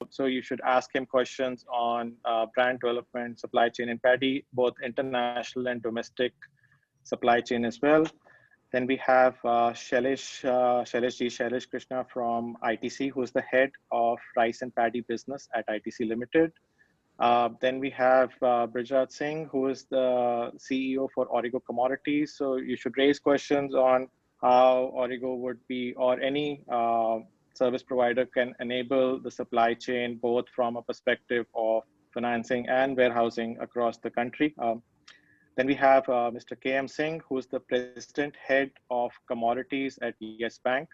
So you should ask him questions on brand development, supply chain in paddy, both international and domestic supply chain as well. Then we have Shailesh Krishna from ITC, who's the head of rice and paddy business at ITC Limited. Then we have Brijraj Singh, who is the CEO for Origo Commodities. So you should raise questions on how Origo would be, or any service provider can enable the supply chain, both from a perspective of financing and warehousing across the country. Then we have Mr. KM Singh, who's the president head of commodities at Yes Bank.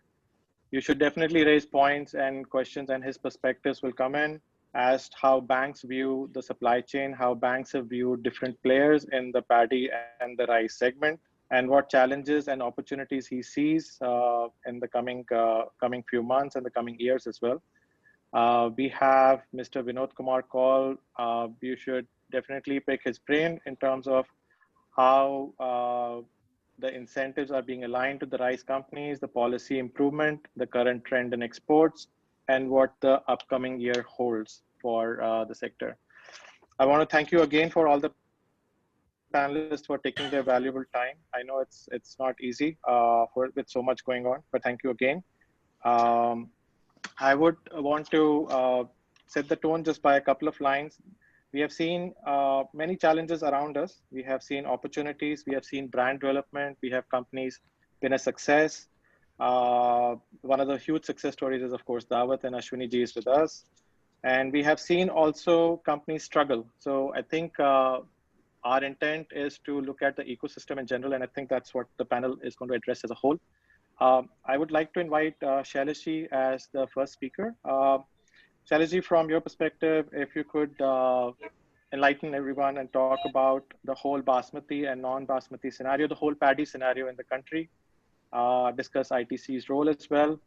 You should definitely raise points and questions, and his perspectives will come in as how banks view the supply chain, how banks have viewed different players in the paddy and the rice segment, and what challenges and opportunities he sees in the coming few months and the coming years as well. We have Mr. Vinod Kumar Kaul. You should definitely pick his brain in terms of how the incentives are being aligned to the rice companies, the policy improvement, the current trend in exports, and what the upcoming year holds for the sector. I want to thank you again for all the panelists for taking their valuable time. I know it's not easy with so much going on, but thank you again. I would want to set the tone just by a couple of lines. We have seen many challenges around us. We have seen opportunities. We have seen brand development. We have companies been a success. One of the huge success stories is, of course, Dawat, and Ashwini ji is with us. And we have seen also companies struggle. So I think our intent is to look at the ecosystem in general, and I think that's what the panel is going to address as a whole. I would like to invite Shailesh ji as the first speaker. Shailesh ji, from your perspective, if you could enlighten everyone and talk about the whole basmati and non-basmati scenario, the whole paddy scenario in the country, discuss ITC's role as well.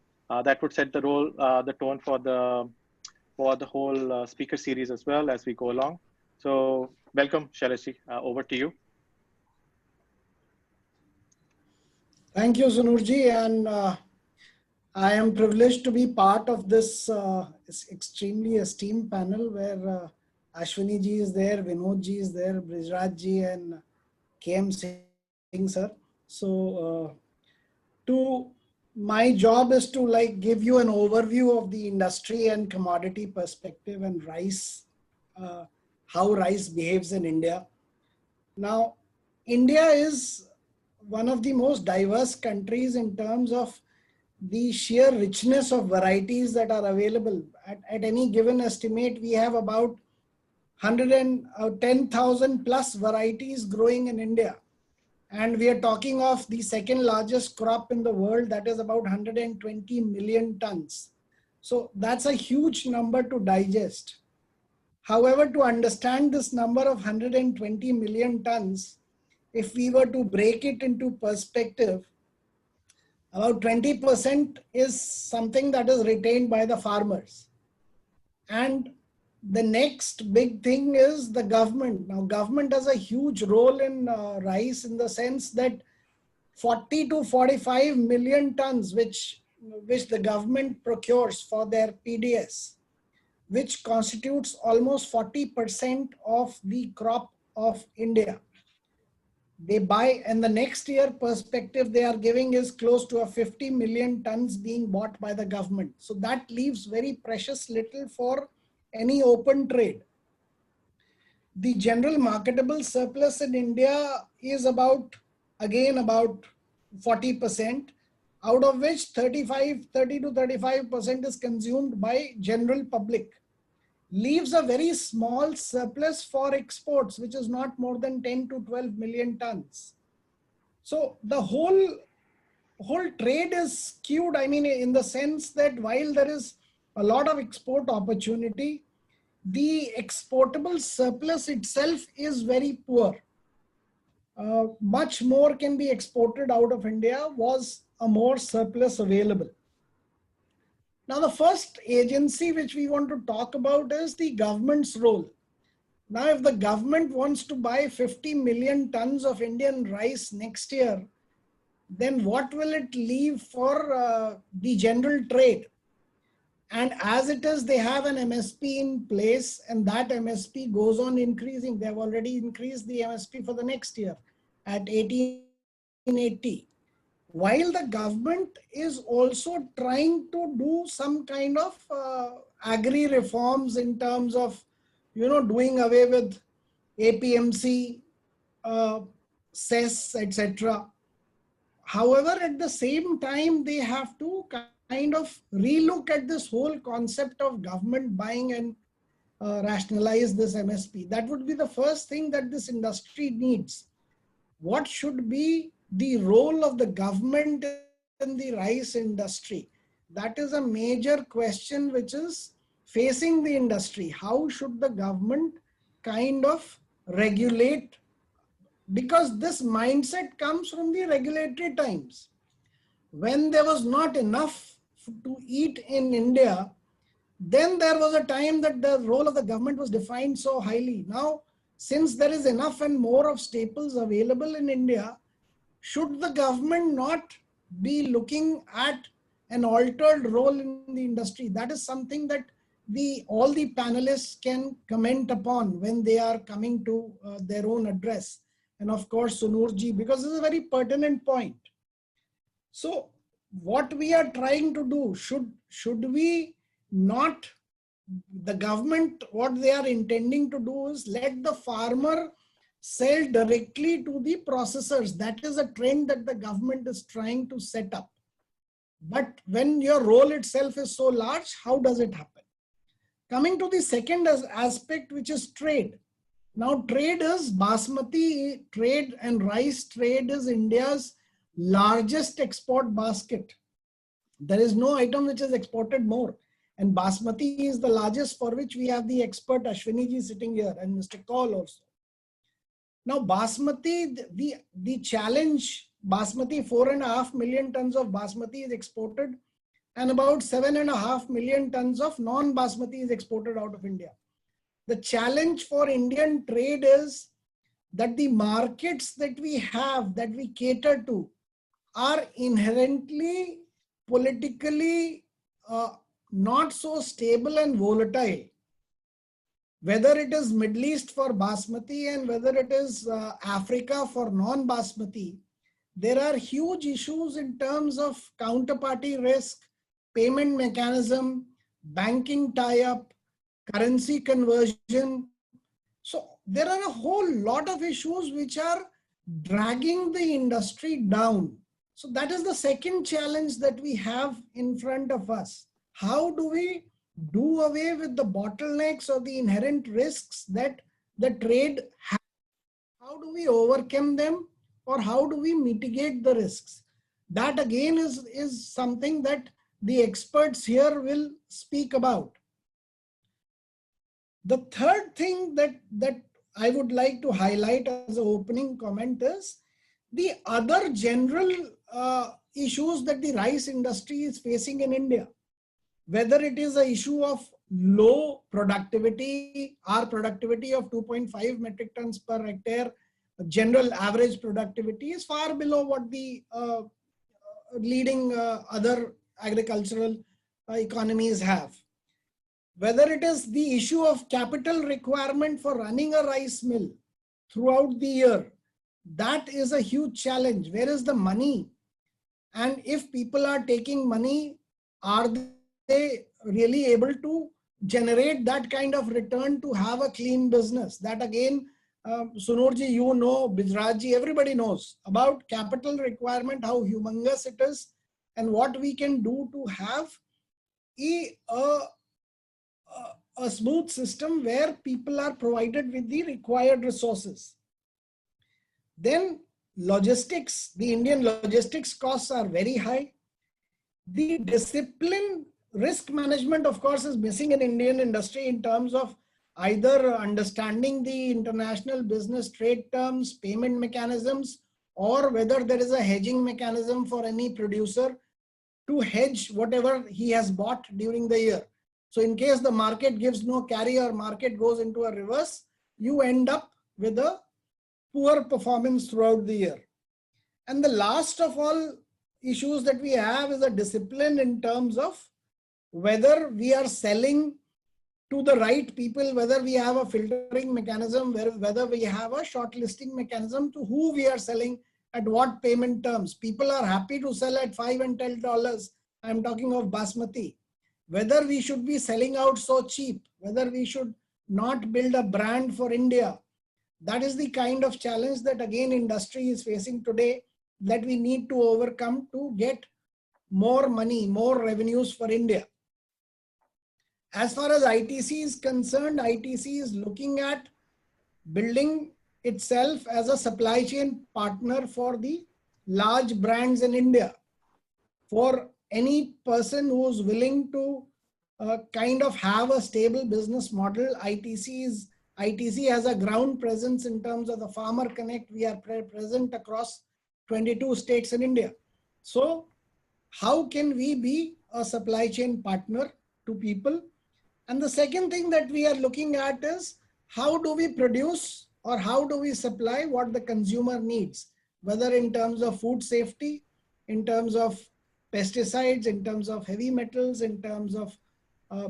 That would set the tone for the whole speaker series as well as we go along. So welcome, Shailesh ji, over to you. Thank you, Sunurji, and I am privileged to be part of this extremely esteemed panel where Ashwini ji is there, Vinod ji is there, Brijraj ji, and KM Singh sir. So my job is to give you an overview of the industry and commodity perspective and rice, how rice behaves in India. Now, India is one of the most diverse countries in terms of the sheer richness of varieties that are available. At any given estimate, we have about 110,000 plus varieties growing in India. And we are talking of the second largest crop in the world, that is about 120 million tons. So that's a huge number to digest. However, to understand this number of 120 million tons, if we were to break it into perspective, about 20% is something that is retained by the farmers. And the next big thing is the government. Now, government has a huge role in rice in the sense that 40 to 45 million tons, which the government procures for their PDS, which constitutes almost 40% of the crop of India. They buy, and the next year perspective they are giving is close to 50 million tons being bought by the government. So that leaves very precious little for any open trade. The general marketable surplus in India is about 40%, out of which 30 to 35% is consumed by general public. Leaves a very small surplus for exports, which is not more than 10 to 12 million tons. So the whole trade is skewed, in the sense that while there is a lot of export opportunity, the exportable surplus itself is very poor. Much more can be exported out of India was a more surplus available. Now, the first agency which we want to talk about is the government's role. Now, if the government wants to buy 50 million tons of Indian rice next year, then what will it leave for the general trade? And as it is, they have an MSP in place, and that MSP goes on increasing. They have already increased the MSP for the next year at 1880. While the government is also trying to do some kind of agri reforms in terms of, doing away with APMC, uh, cess, etc. However, at the same time, they have to kind of relook at this whole concept of government buying and rationalize this MSP. That would be the first thing that this industry needs. What should be the role of the government in the rice industry? That is a major question which is facing the industry. How should the government kind of regulate? Because this mindset comes from the regulatory times. When there was not enough to eat in India, then there was a time that the role of the government was defined so highly. Now, since there is enough and more of staples available in India, should the government not be looking at an altered role in the industry? That is something that all the panelists can comment upon when they are coming to their own address. And of course, Sunurji, because this is a very pertinent point. So what we are trying to do, should we not, the government, what they are intending to do is let the farmer sell directly to the processors. That is a trend that the government is trying to set up. But when your role itself is so large, how does it happen? Coming to the second aspect, which is trade. Now, trade is basmati trade, and rice trade is India's largest export basket. There is no item which is exported more. And basmati is the largest, for which we have the expert Ashwini ji sitting here, and Mr. Kaul also. Now, basmati, the challenge, basmati, 4.5 million tons of basmati is exported, and about 7.5 million tons of non-basmati is exported out of India. The challenge for Indian trade is that the markets that we have, that we cater to, are inherently politically not so stable and volatile. Whether it is Middle East for basmati and whether it is Africa for non-basmati, there are huge issues in terms of counterparty risk, payment mechanism, banking tie-up, currency conversion. So there are a whole lot of issues which are dragging the industry down. So that is the second challenge that we have in front of us. How do we do away with the bottlenecks or the inherent risks that the trade has? How do we overcome them, or how do we mitigate the risks? That again is something that the experts here will speak about. The third thing that I would like to highlight as an opening comment is the other general issues that the rice industry is facing in India. Whether it is an issue of low productivity, our productivity of 2.5 metric tons per hectare, general average productivity is far below what the leading other agricultural economies have. Whether it is the issue of capital requirement for running a rice mill throughout the year, that is a huge challenge. Where is the money? And if people are taking money, are they really able to generate that kind of return to have a clean business? That again, Sunurji, you know, Bijrajji, everybody knows about capital requirement, how humongous it is, and what we can do to have a smooth system where people are provided with the required resources. Then logistics, the Indian logistics costs are very high. The discipline, risk management, of course, is missing in Indian industry in terms of either understanding the international business trade terms, payment mechanisms, or whether there is a hedging mechanism for any producer to hedge whatever he has bought during the year. So in case the market gives no carry or market goes into a reverse, you end up with a poor performance throughout the year. And the last of all issues that we have is a discipline in terms of whether we are selling to the right people, whether we have a filtering mechanism, whether we have a shortlisting mechanism to who we are selling at what payment terms. People are happy to sell at $5 and $10. I'm talking of basmati. Whether we should be selling out so cheap, whether we should not build a brand for India. That is the kind of challenge that again industry is facing today, that we need to overcome to get more money, more revenues for India. As far as ITC is concerned, ITC is looking at building itself as a supply chain partner for the large brands in India. For any person who's willing to kind of have a stable business model, ITC has a ground presence in terms of the Farmer Connect. We are present across 22 states in India. So how can we be a supply chain partner to people? And the second thing that we are looking at is how do we produce or how do we supply what the consumer needs, whether in terms of food safety, in terms of pesticides, in terms of heavy metals, in terms of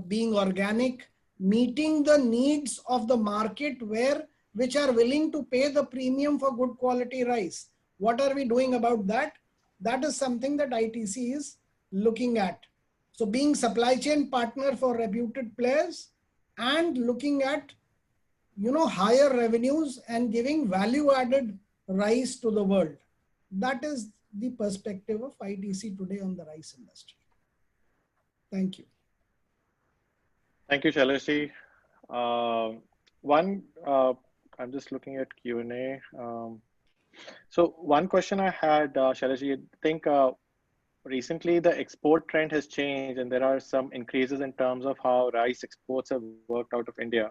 being organic, meeting the needs of the market which are willing to pay the premium for good quality rice. What are we doing about that? That is something that ITC is looking at. So being supply chain partner for reputed players and looking at, higher revenues and giving value added rice to the world. That is the perspective of ITC today on the rice industry. Thank you. Thank you, Shailesh. I'm just looking at Q&A. So one question I had, Shailesh, I think recently the export trend has changed and there are some increases in terms of how rice exports have worked out of India.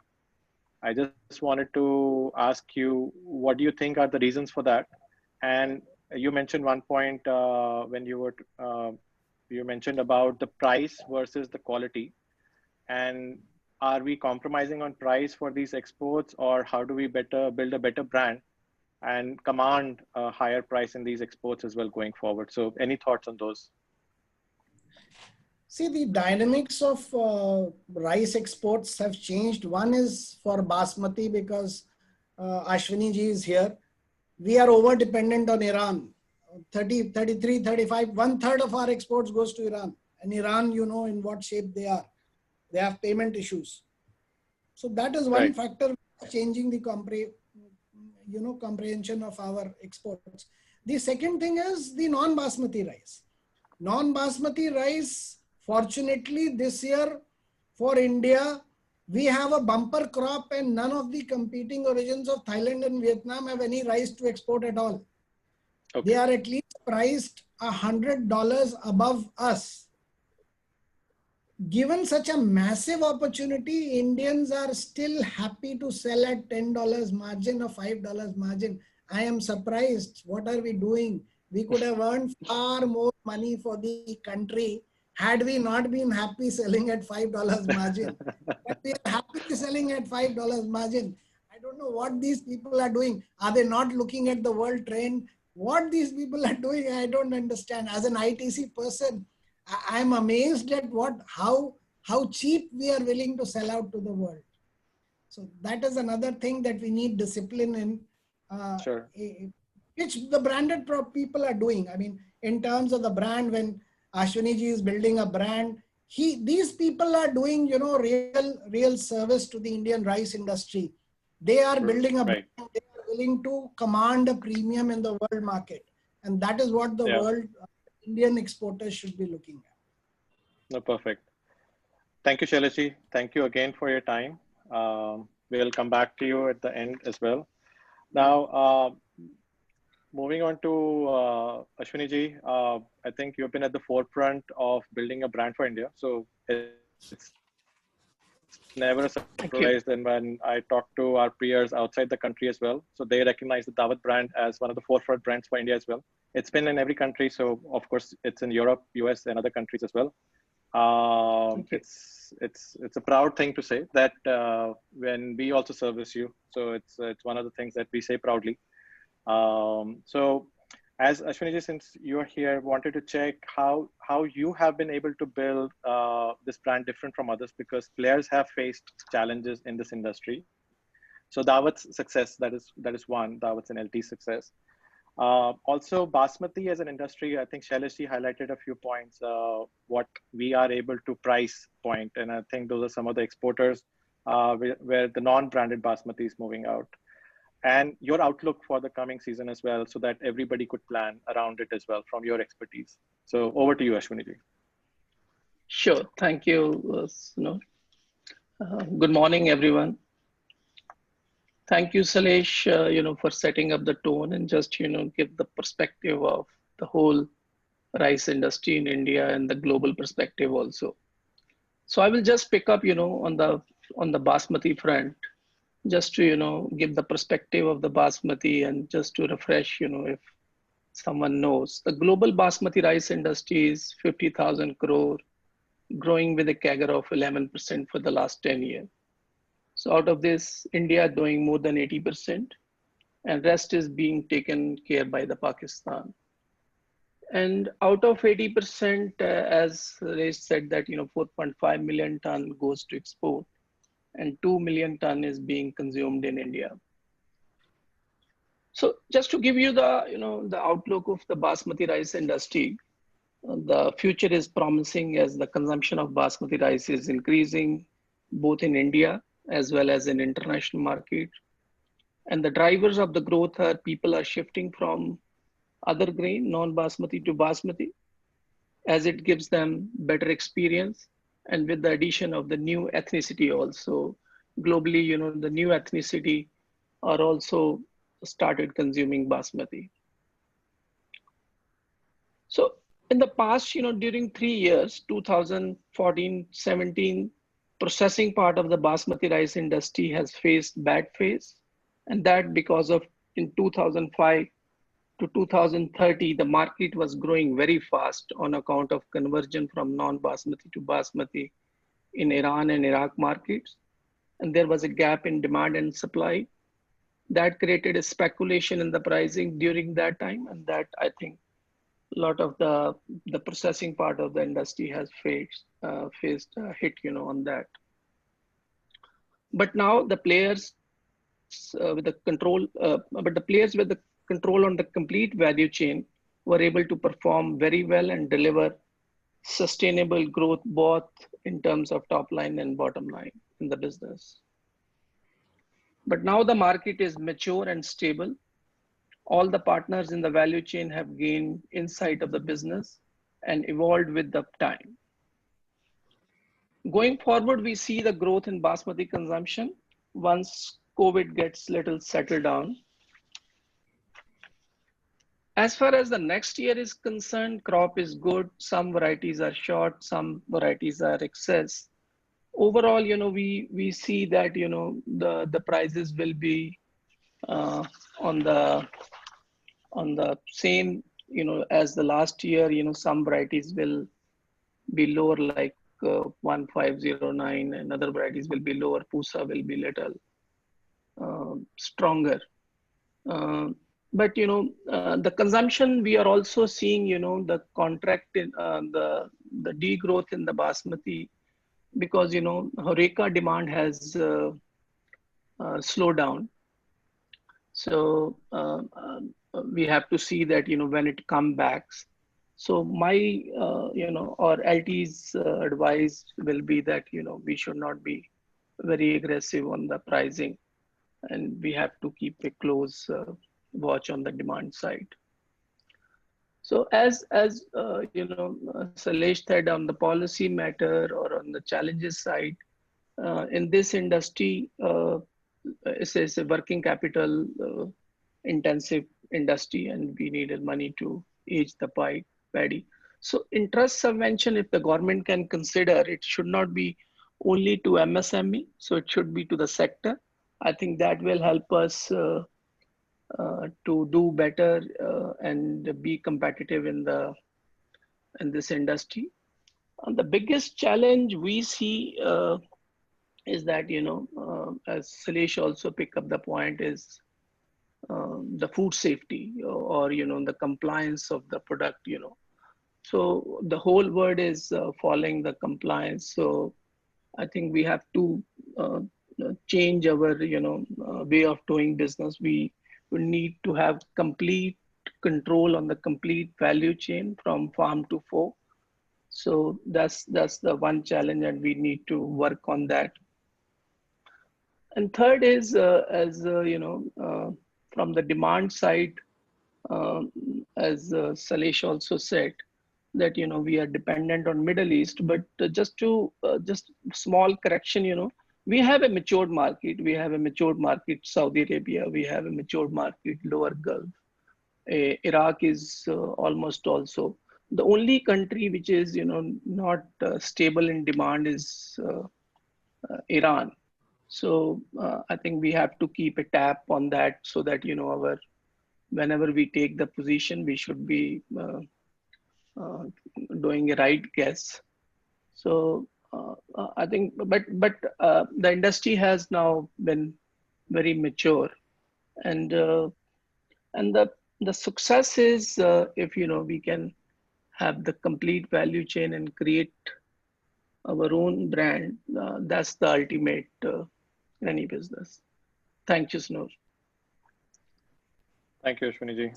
I just wanted to ask you, what do you think are the reasons for that? And you mentioned one point when you mentioned about the price versus the quality. And are we compromising on price for these exports, or how do we build a better brand and command a higher price in these exports as well going forward? So any thoughts on those? See, the dynamics of rice exports have changed. One is for basmati because Ashwini ji is here. We are over dependent on Iran. 30, 33, 35, 1/3 of our exports goes to Iran. And Iran, you know in what shape they are. They have payment issues. So that is one factor changing the comprehension of our exports. The second thing is the non-basmati rice. Non-basmati rice, fortunately this year for India, we have a bumper crop and none of the competing origins of Thailand and Vietnam have any rice to export at all. Okay. They are at least priced $100 above us. Given such a massive opportunity, Indians are still happy to sell at $10 margin or $5 margin. I am surprised. What are we doing? We could have earned far more money for the country had we not been happy selling at $5 margin. But we are happy selling at $5 margin. I don't know what these people are doing. Are they not looking at the world trend? What these people are doing, I don't understand. As an ITC person, I'm amazed at how cheap we are willing to sell out to the world. So that is another thing that we need discipline in, sure. Which the branded people are doing. I mean, in terms of the brand, when Ashwini ji is building a brand, these people are doing, real service to the Indian rice industry. They are building a brand. They are willing to command a premium in the world market. And that is what the world Indian exporters should be looking at. No, perfect. Thank you, Shailesh. Thank you again for your time. We'll come back to you at the end as well. Now, moving on to Ashwini ji, I think you've been at the forefront of building a brand for India. So it's never a surprise then when I talk to our peers outside the country as well. So they recognize the Daawat brand as one of the forefront brands for India as well. It's been in every country. So of course it's in Europe, US and other countries as well. It's a proud thing to say that when we also service you. So it's one of the things that we say proudly. So As Ashwini, since you're here, wanted to check how you have been able to build this brand different from others, because players have faced challenges in this industry. So Dawat's success, that is one, Dawat's and LT success. Also, Basmati as an industry, I think Shaileshji highlighted a few points, what we are able to price point. And I think those are some of the exporters where the non-branded Basmati is moving out. And your outlook for the coming season as well, so that everybody could plan around it as well from your expertise. So over to you, Ashwini. Sure. Thank you, Sunil. Good morning, everyone. Thank you, Salesh, for setting up the tone and just, give the perspective of the whole rice industry in India and the global perspective also. So I will just pick up, on the Basmati front, just to, give the perspective of the Basmati and just to refresh, if someone knows. The global Basmati rice industry is 50,000 crore, growing with a CAGR of 11% for the last 10 years. So out of this, India doing more than 80%, and rest is being taken care by the Pakistan. And out of 80%, as Ray said that 4.5 million ton goes to export, and 2 million ton is being consumed in India. So just to give you the outlook of the Basmati rice industry, the future is promising as the consumption of Basmati rice is increasing both in India as well as in international market. And the drivers of the growth are people are shifting from other grain, non-Basmati to Basmati, as it gives them better experience. And with the addition of the new ethnicity also, globally, the new ethnicity are also started consuming Basmati. So in the past, during 3 years, 2014-17, processing part of the Basmati rice industry has faced bad phase. And that because of in 2005 to 2030, the market was growing very fast on account of conversion from non-Basmati to Basmati in Iran and Iraq markets. And there was a gap in demand and supply. That created a speculation in the pricing during that time. And that, I think, a lot of the processing part of the industry has faced a hit, on that. But now the players with the control on the complete value chain were able to perform very well and deliver sustainable growth both in terms of top line and bottom line in the business. But now the market is mature and stable. All the partners in the value chain have gained insight of the business and evolved with the time. Going forward, we see the growth in Basmati consumption once COVID gets little settled down. As far as the next year is concerned, crop is good. Some varieties are short, some varieties are excess. Overall, we see that, the prices will be on the same, as the last year. Some varieties will be lower, like 1509, and other varieties will be lower. Pusa will be little stronger. But the consumption, we are also seeing the contract in the degrowth in the Basmati, because Horeca demand has slowed down. So we have to see that when it comes back. So my or LT's advice will be that we should not be very aggressive on the pricing, and we have to keep a close watch on the demand side. So as Salesh said, on the policy matter or on the challenges side, in this industry, it's a working capital intensive industry, and we needed money to age the paddy. So interest subvention, if the government can consider, it should not be only to MSME, so it should be to the sector. I think that will help us to do better and be competitive in this industry. And the biggest challenge we see is that as Salesh also picked up the point, is the food safety or the compliance of the product. So the whole world is following the compliance. So I think we have to change our way of doing business. We need to have complete control on the complete value chain from farm to fork. So that's the one challenge, and we need to work on that. And third is from the demand side, as Salesh also said, that we are dependent on Middle East. But just small correction, we have a matured market. We have a matured market, Saudi Arabia. We have a matured market, Lower Gulf. Iraq is almost also. The only country which is not stable in demand is Iran. So I think we have to keep a tap on that, so that whenever we take the position, we should be doing a right guess. So I think, but the industry has now been very mature, and the success is if we can have the complete value chain and create our own brand. That's the ultimate in any business. Thank you, Snor. Thank you, Ashwini ji.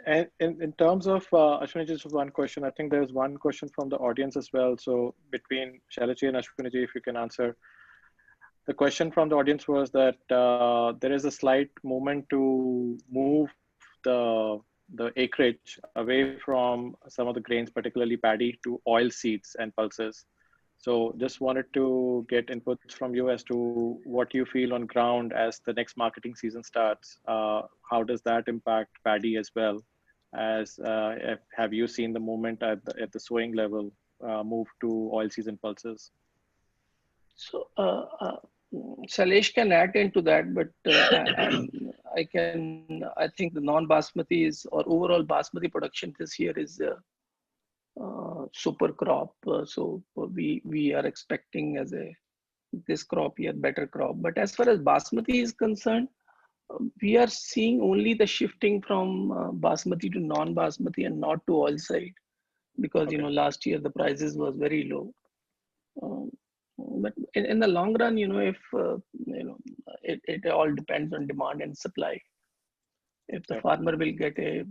And in terms of Ashwini, just one question. I think there's one question from the audience as well. So between Shailaji and Ashwini ji, if you can answer. The question from the audience was that there is a slight movement to move the acreage away from some of the grains, particularly paddy, to oil seeds and pulses. So just wanted to get inputs from you as to what you feel on ground as the next marketing season starts. How does that impact paddy as well? As have you seen the movement at the sowing level move to oil seeds and pulses? So Salesh can add into that, but I think the non-basmati is, or overall basmati production this year is super crop. So we are expecting this crop year better crop. But as far as basmati is concerned, we are seeing only the shifting from basmati to non-basmati and not to oil side, because Okay. last year the prices was very low. But in the long run, if it all depends on demand and supply. If the farmer will get a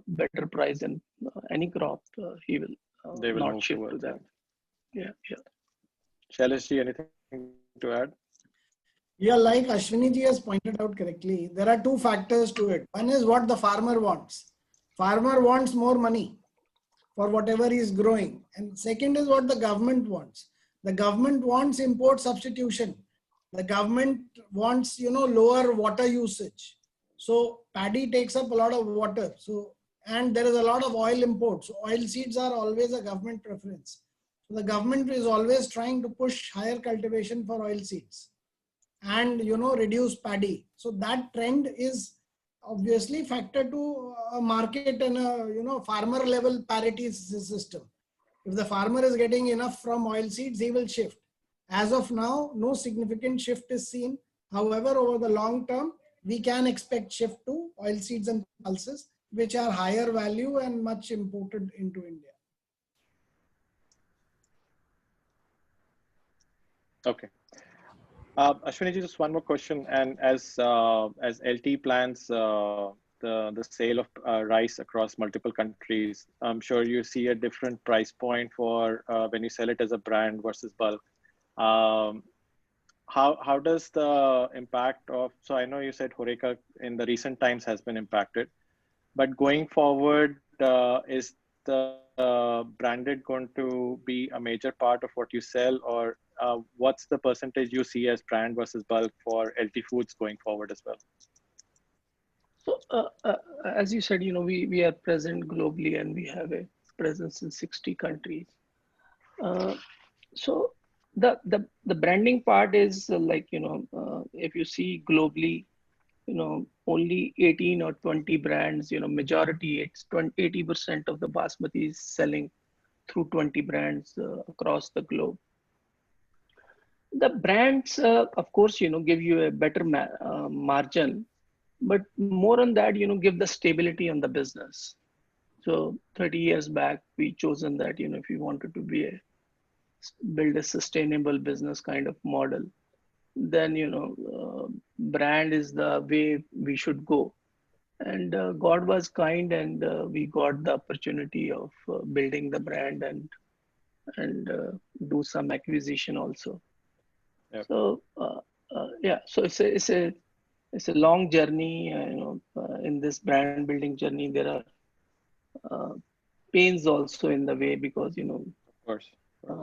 better price than any crop, he will They will not move shift to towards that. that. Yeah. Shailaji, anything to add? Yeah, like Ashwini ji has pointed out correctly, there are two factors to it. One is what the farmer wants. Farmer wants more money for whatever he is growing. And second is what the government wants. The government wants import substitution. The government wants, lower water usage. So paddy takes up a lot of water. So, and there is a lot of oil imports. So oil seeds are always a government preference. So the government is always trying to push higher cultivation for oil seeds and, reduce paddy. So that trend is obviously factor to a market and a, farmer level parity system. If the farmer is getting enough from oil seeds, he will shift. As of now, no significant shift is seen. However, over the long term, we can expect shift to oil seeds and pulses, which are higher value and much imported into India. Okay. Ashwini ji, just one more question. And as LT plans the sale of rice across multiple countries, I'm sure you see a different price point for when you sell it as a brand versus bulk. How does the impact of, so I know you said Horeca in the recent times has been impacted, but going forward, is the branded going to be a major part of what you sell, or what's the percentage you see as brand versus bulk for LT Foods going forward as well? So as you said, we are present globally and we have a presence in 60 countries. So the branding part is if you see globally, only 18 or 20 brands, majority, it's 80% of the basmati is selling through 20 brands across the globe. The brands, of course, give you a better margin, but more on that, give the stability on the business. So 30 years back, we chosen that, if you wanted to build a sustainable business kind of model, then, brand is the way we should go. And God was kind, and we got the opportunity of building the brand and do some acquisition also. Yep. So yeah, so it's a long journey. In this brand building journey, there are uh, pains also in the way, because Of course.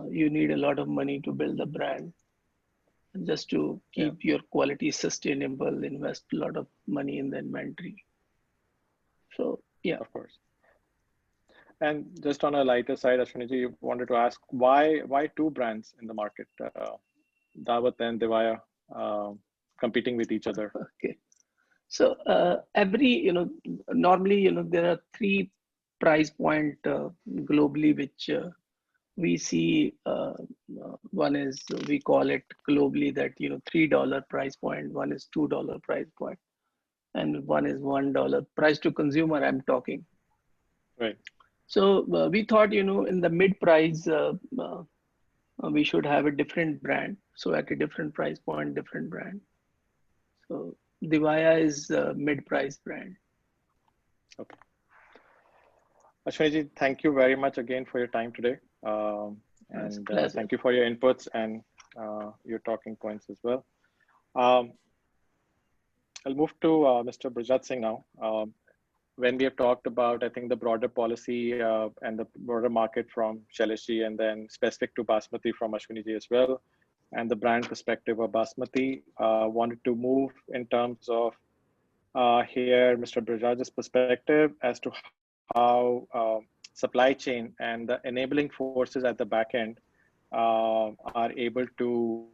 you need a lot of money to build the brand, just to keep your quality sustainable. Invest a lot of money in the inventory. So yeah, Of course. And just on a lighter side, Ashwini ji, you wanted to ask why two brands in the market, Dawat and Devaya, competing with each other? okay. So normally, there are three price point globally, which we see. One is, we call it globally that, $3 price point. One is $2 price point, and one is $1 price to consumer. I'm talking. Right. So we thought, in the mid price, we should have a different brand. So at a different price point, different brand. So Divaya is a mid-price brand. Okay. Ashwini ji, thank you very much again for your time today. And thank you for your inputs and your talking points as well. I'll move to Mr. Brajat Singh now. When we have talked about, I think, the broader policy and the broader market from Shailesh ji, and then specific to Basmati from Ashwini ji as well, and the brand perspective of Basmati, wanted to move in terms of here Mr. Brajaj's perspective as to how supply chain and the enabling forces at the back end are able to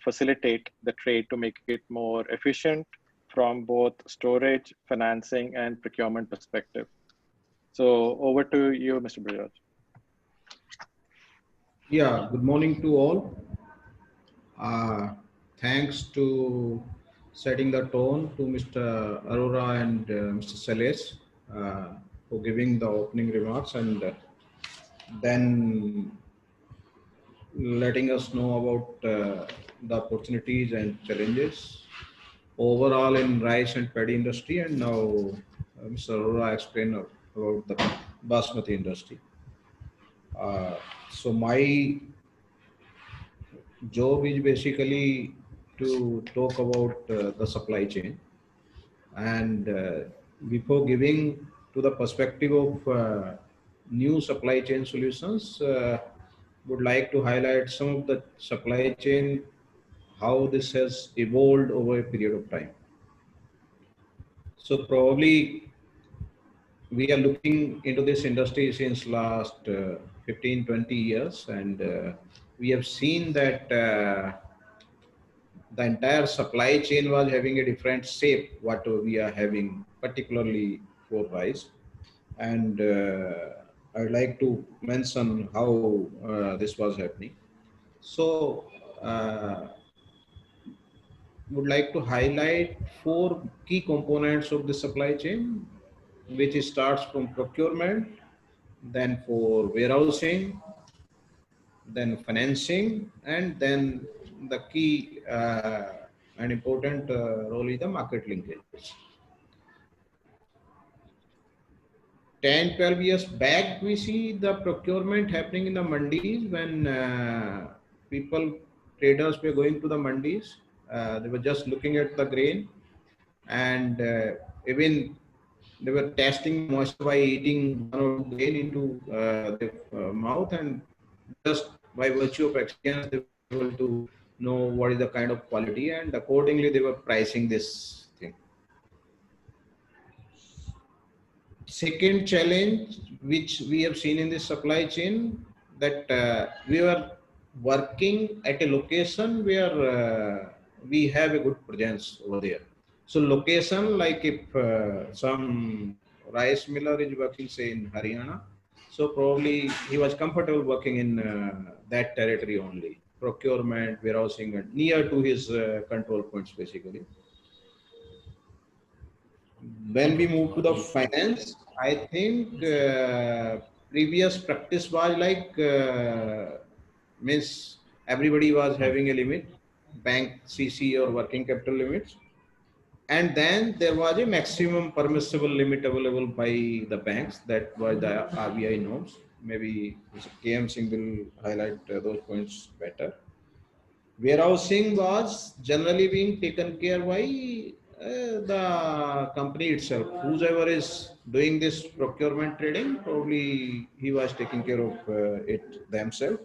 facilitate the trade to make it more efficient from both storage, financing, and procurement perspective. So over to you, Mr. Brajaj. Yeah, good morning to all. Thanks to setting the tone to Mr. Arora and Mr. Sales for giving the opening remarks, and then letting us know about the opportunities and challenges overall in rice and paddy industry. And now Mr. Arora explained about the basmati industry. So my job is basically to talk about the supply chain, and before giving to the perspective of new supply chain solutions, would like to highlight some of the supply chain, how this has evolved over a period of time. So probably we are looking into this industry since last 15-20 years, and we have seen that the entire supply chain was having a different shape what we are having, particularly for rice. And I'd like to mention how this was happening. So would like to highlight four key components of the supply chain, which starts from procurement, then for warehousing, then financing, and then the key and important role is the market linkage. 10-12 years back, we see the procurement happening in the mandis when people, traders were going to the mandis. They were just looking at the grain, and even they were testing the moisture by eating one or two grain into their mouth, and just by virtue of experience, they were able to know what is the kind of quality, and accordingly they were pricing this thing. Second challenge which we have seen in this supply chain, that we were working at a location where we have a good presence over there. So location, like if some rice miller is working, say, in Haryana, so probably he was comfortable working in that territory only. procurement, warehousing, and near to his control points basically. When we move to the finance, I think previous practice was like means everybody was having a limit, bank CC or working capital limits, and then there was a maximum permissible limit available by the banks. That was the RBI norms. Maybe Mr. KM Singh will highlight those points better. Warehousing was generally being taken care by the company itself. Whoever is doing this procurement trading, probably he was taking care of it themselves.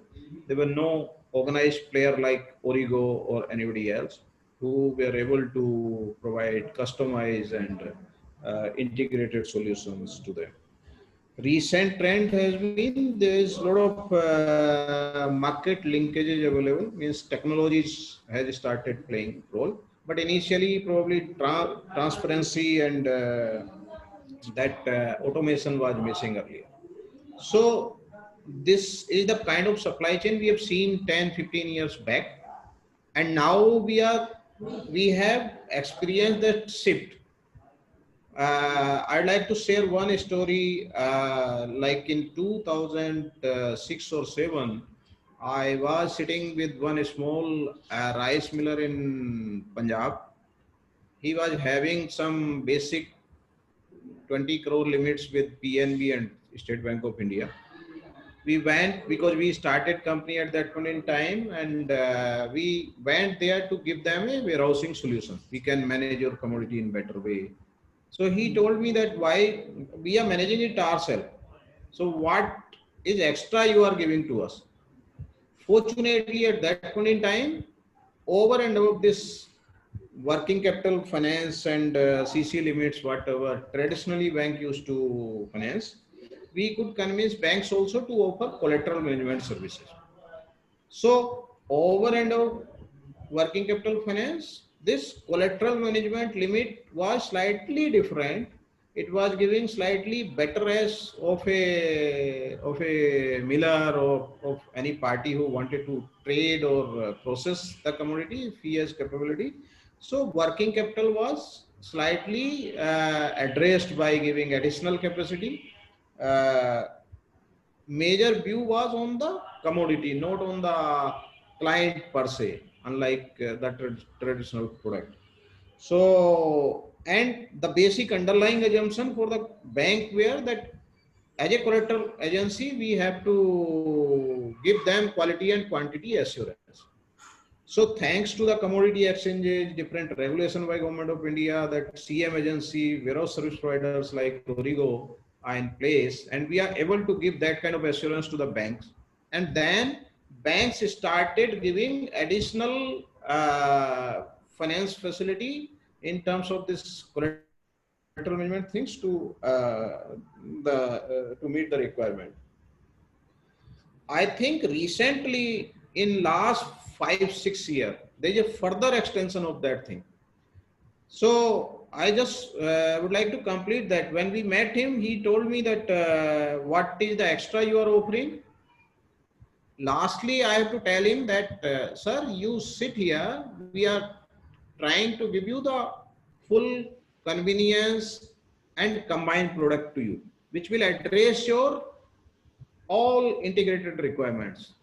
There were no organized player like Origo or anybody else who were able to provide customized and integrated solutions to them. Recent trend has been there is a lot of market linkages available, means technologies has started playing role, but initially probably transparency and that automation was missing earlier. So this is the kind of supply chain we have seen 10-15 years back, and now we have experienced that shift. I'd like to share one story. Like in 2006 or 7, I was sitting with one small rice miller in Punjab. He was having some basic 20 crore limits with PNB and State Bank of India. We went because we started company at that point in time, and we went there to give them a warehousing solution. We can manage your commodity in better way. So he told me that why we are managing it ourselves. So what is extra you are giving to us? Fortunately, at that point in time, over and above this working capital finance and CC limits, whatever traditionally bank used to finance, we could convince banks also to offer collateral management services. So over and above working capital finance, this collateral management limit was slightly different. It was giving slightly better as of a miller or of any party who wanted to trade or process the commodity if he has capability. So working capital was slightly addressed by giving additional capacity. Uh, Major view was on the commodity, not on the client per se, unlike the traditional product. So, and the basic underlying assumption for the bank were that as a collateral agency, we have to give them quality and quantity assurance. So thanks to the commodity exchanges, different regulation by Government of India, that CM agency, warehouse service providers like Origo are in place, and we are able to give that kind of assurance to the banks. And then banks started giving additional finance facility in terms of this collateral management things to meet the requirement. I think recently in last 5-6 years, there is a further extension of that thing. So I just would like to complete that. When we met him, he told me that what is the extra you are offering. Lastly, I have to tell him that, sir, you sit here, we are trying to give you the full convenience and combined product to you, which will address your all integrated requirements.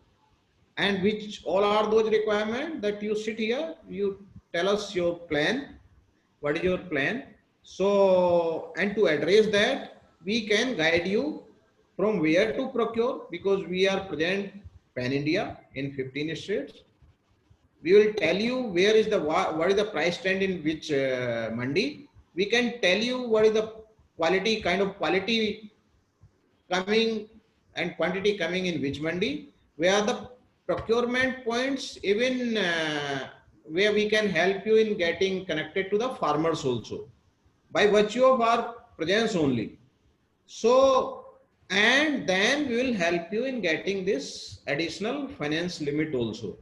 And which all are those requirements that you sit here, you tell us your plan, what is your plan. So, and to address that, we can guide you from where to procure, because we are present pan India in 15 states. We will tell you where is the what is the price trend in which mandi. We can tell you what is the quality, kind of quality coming and quantity coming in which mandi, where the procurement points, even where we can help you in getting connected to the farmers also by virtue of our presence only. So, and then we will help you in getting this additional finance limit also.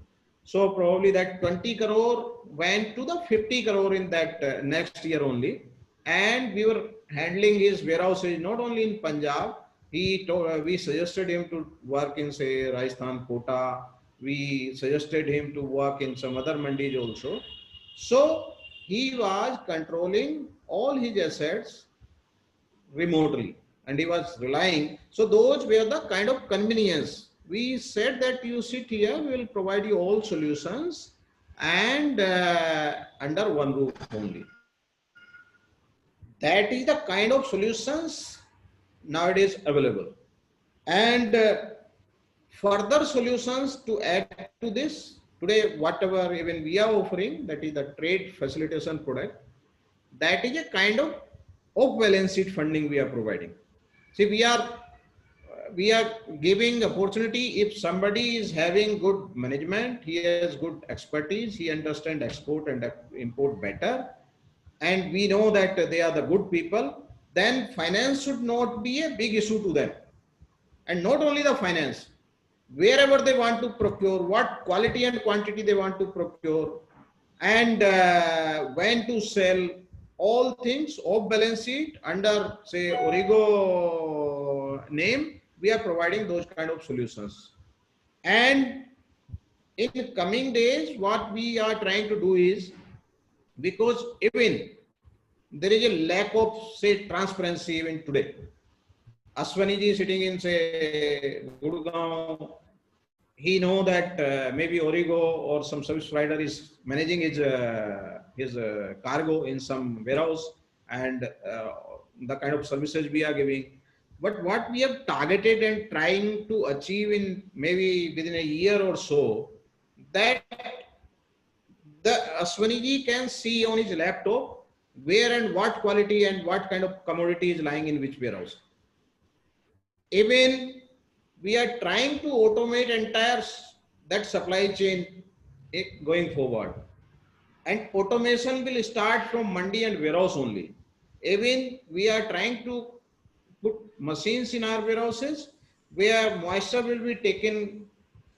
So probably that 20 crore went to the 50 crore in that next year only. And we were handling his warehouses not only in Punjab. We suggested him to work in, say, Rajasthan, Kota, We suggested him to work in some other mandis also. So he was controlling all his assets remotely and he was relying. So those were the kind of convenience. We said that you sit here, we will provide you all solutions and under one roof only. That is the kind of solutions nowadays available. And further solutions to add to this, today whatever even we are offering, that is the trade facilitation product, that is a kind of off-balance sheet funding we are providing. See, we are giving opportunity if somebody is having good management, he has good expertise, he understands export and import better, and we know that they are the good people, then finance should not be a big issue to them. And not only the finance, wherever they want to procure, what quality and quantity they want to procure, and when to sell, all things off balance sheet under say Origo name, we are providing those kind of solutions. And in coming days, what we are trying to do is, because even there is a lack of say transparency even today. Aswani ji sitting in say Gurgaon, he know that maybe Origo or some service provider is managing his cargo in some warehouse and the kind of services we are giving. But what we have targeted and trying to achieve in maybe within a year or so, that the Aswaniji can see on his laptop where and what quality and what kind of commodity is lying in which warehouse. Even we are trying to automate entire that supply chain going forward. And automation will start from mandi and warehouse only. Even we are trying to put machines in our warehouses where moisture will be taken,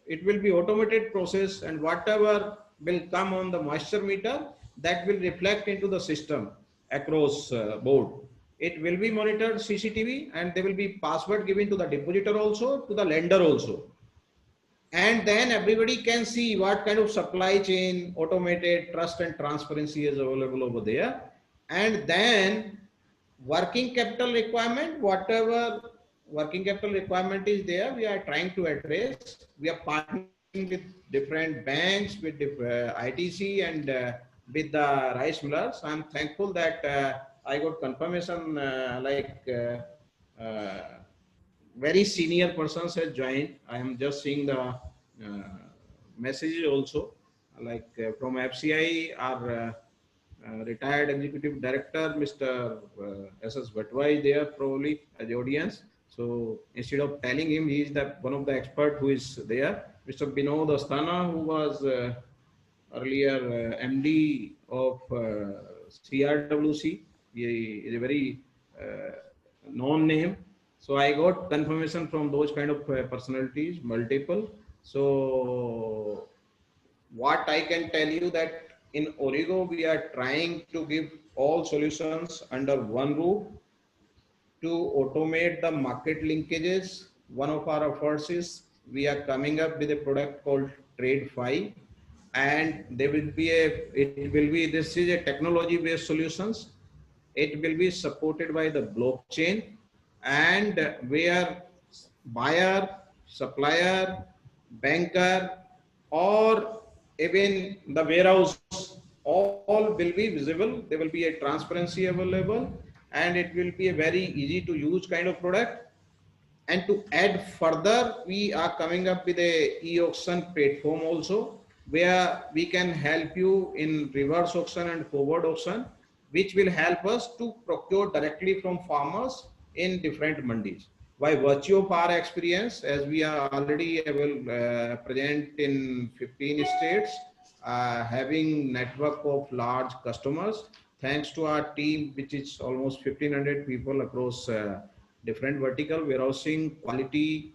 it will be automated process, and whatever will come on the moisture meter, that will reflect into the system across board. It will be monitored CCTV, and there will be password given to the depositor also, to the lender also. And then everybody can see what kind of supply chain, automated, trust and transparency is available over there. And then working capital requirement, whatever working capital requirement is there, we are trying to address. We are partnering with different banks, with ITC and with the rice millers. I'm thankful that I got confirmation very senior persons has joined. I am just seeing the messages also, like from FCI, our retired executive director, Mr. S.S. Vatwa is there probably as the audience. So instead of telling him, he is the one of the expert who is there. Mr. Binod Astana, who was earlier MD of CRWC, he is a very known name. So I got confirmation from those kind of personalities, multiple. So what I can tell you that in Origo, we are trying to give all solutions under one roof to automate the market linkages. One of our efforts is we are coming up with a product called Trade 5, and there will be this is a technology based solutions. It will be supported by the blockchain, and where buyer, supplier, banker, or even the warehouse, all will be visible. There will be a transparency available, and it will be a very easy to use kind of product. And to add further, we are coming up with a e-auction platform also, where we can help you in reverse auction and forward auction, which will help us to procure directly from farmers in different mandis. By virtue of our experience, as we are already present in 15 states, having network of large customers, thanks to our team, which is almost 1,500 people across different vertical, warehousing, quality,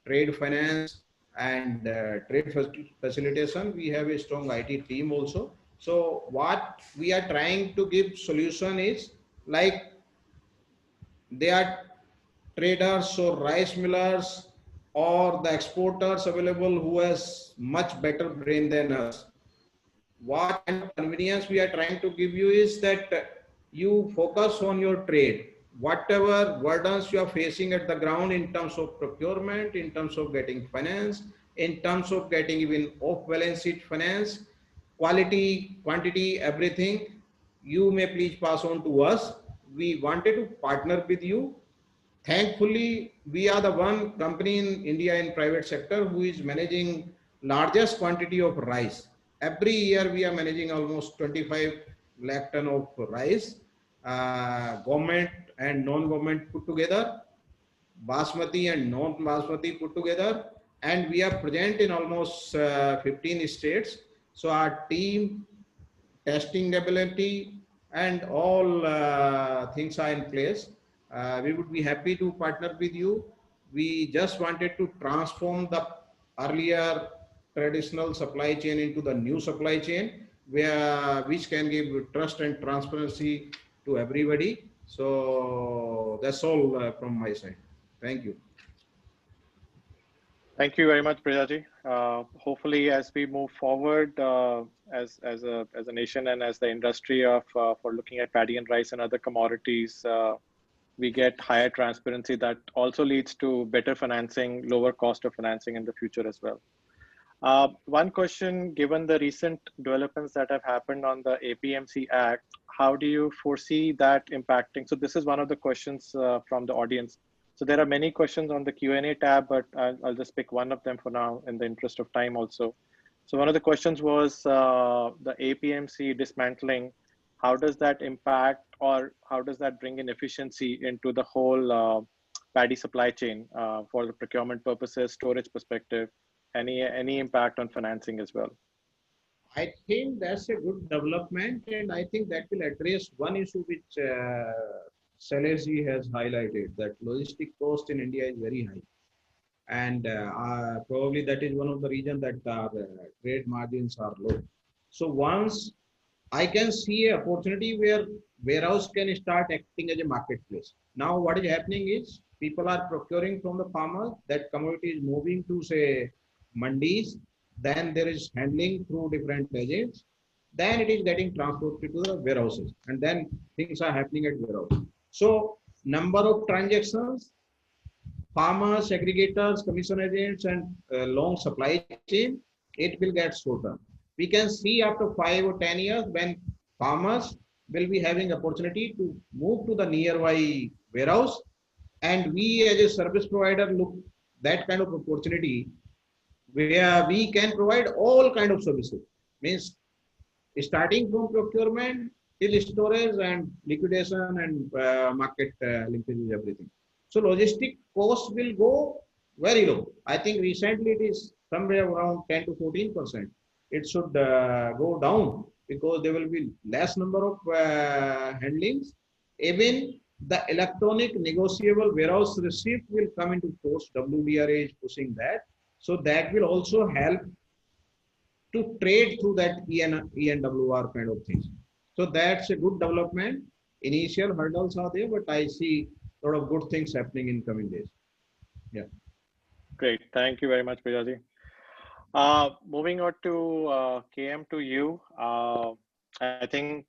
trade finance, and trade facilitation. We have a strong IT team also. So what we are trying to give solution is, like, they are traders or rice millers or the exporters available who has much better brain than us. What kind of convenience we are trying to give you is that you focus on your trade. Whatever burdens you are facing at the ground in terms of procurement, in terms of getting finance, in terms of getting even off balance sheet finance, quality, quantity, everything, you may please pass on to us. We wanted to partner with you. Thankfully, we are the one company in India in private sector who is managing largest quantity of rice. Every year we are managing almost 25 lakh ton of rice, government and non-government put together, basmati and non-basmati put together, and we are present in almost 15 states. So our team testing ability and all things are in place. We would be happy to partner with you. We just wanted to transform the earlier traditional supply chain into the new supply chain, which can give trust and transparency to everybody. So that's all from my side. Thank you. Thank you very much, Priyaji. Hopefully, as we move forward as a nation and as the industry of for looking at paddy and rice and other commodities, we get higher transparency that also leads to better financing, lower cost of financing in the future as well. One question, given the recent developments that have happened on the APMC Act, how do you foresee that impacting? So this is one of the questions from the audience. So there are many questions on the Q&A tab, but I'll just pick one of them for now in the interest of time also. So one of the questions was the APMC dismantling. How does that impact, or how does that bring in efficiency into the whole paddy supply chain for the procurement purposes, storage perspective? Any impact on financing as well? I think that's a good development, and I think that will address one issue which Salesi has highlighted, that logistic cost in India is very high, and probably that is one of the reasons that our trade margins are low. So once I can see an opportunity where warehouse can start acting as a marketplace. Now what is happening is people are procuring from the farmers, that commodity is moving to say mandis, then there is handling through different agents, then it is getting transported to the warehouses, and then things are happening at warehouse. So number of transactions, farmers, aggregators, commission agents, and long supply chain, it will get shorter. We can see after 5 or 10 years when farmers will be having opportunity to move to the nearby warehouse, and we as a service provider look that kind of opportunity where we can provide all kind of services, means starting from procurement till storage and liquidation and market linkages, everything. So logistic cost will go very low. I think recently it is somewhere around 10 to 14%. It should go down because there will be less number of handlings. Even the electronic negotiable warehouse receipt will come into force. WDRA is pushing that. So that will also help to trade through that ENWR kind of things. So that's a good development. Initial hurdles are there, but I see a lot of good things happening in coming days. Yeah. Great. Thank you very much, Priyaji. Moving on to KM, to you. I think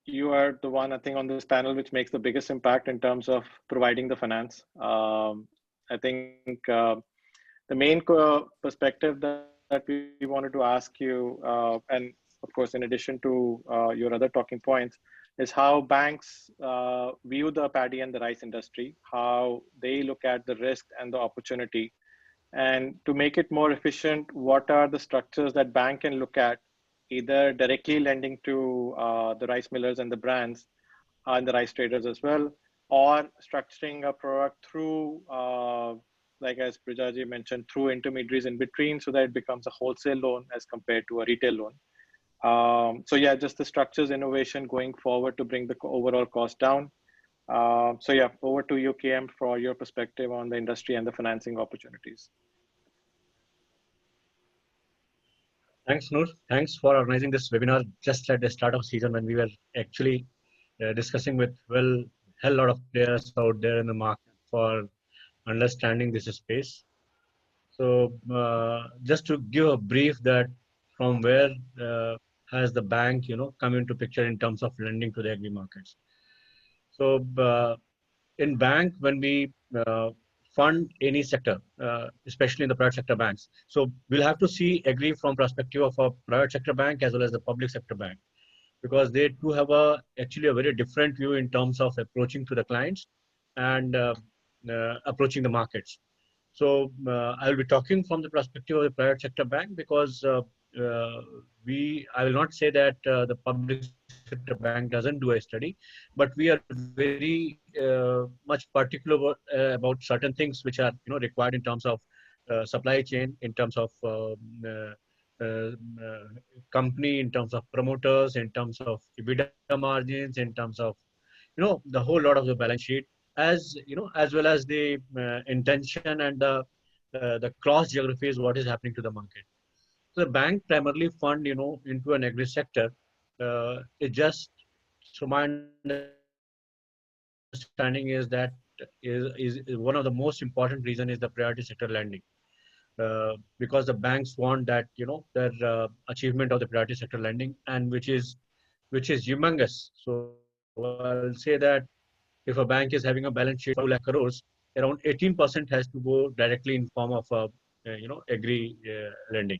you are the one, I think, on this panel which makes the biggest impact in terms of providing the finance. I think the main perspective that we wanted to ask you, and of course, in addition to your other talking points, is how banks view the paddy and the rice industry, how they look at the risk and the opportunity. And to make it more efficient, what are the structures that bank can look at, either directly lending to the rice millers and the brands and the rice traders as well, or structuring a product through, like as Priyaji mentioned, through intermediaries in between, so that it becomes a wholesale loan as compared to a retail loan. So yeah, just the structures innovation going forward to bring the overall cost down. So yeah, over to you, KM, for your perspective on the industry and the financing opportunities. Thanks, Noor. Thanks for organizing this webinar just at the start of season when we were actually discussing with hell lot of players out there in the market for understanding this space. So just to give a brief that from where has the bank, come into picture in terms of lending to the agri markets. So in bank, when we fund any sector, especially in the private sector banks, so we'll have to see agri from perspective of a private sector bank as well as the public sector bank, because they do have actually a very different view in terms of approaching to the clients and approaching the markets. So I will be talking from the perspective of the private sector bank, because I will not say that the public sector bank doesn't do a study, but we are very much particular about certain things which are required in terms of supply chain, in terms of uh, company, in terms of promoters, in terms of EBITDA margins, in terms of the whole lot of the balance sheet, as as well as the intention and the cross geographies, what is happening to the market. So the bank primarily fund into an agri sector. It just, so my understanding is that is one of the most important reason is the priority sector lending, because the banks want that their achievement of the priority sector lending, and which is humongous. So I'll say that if a bank is having a balance sheet for 2 lakh crores, around 18% has to go directly in form of agri lending.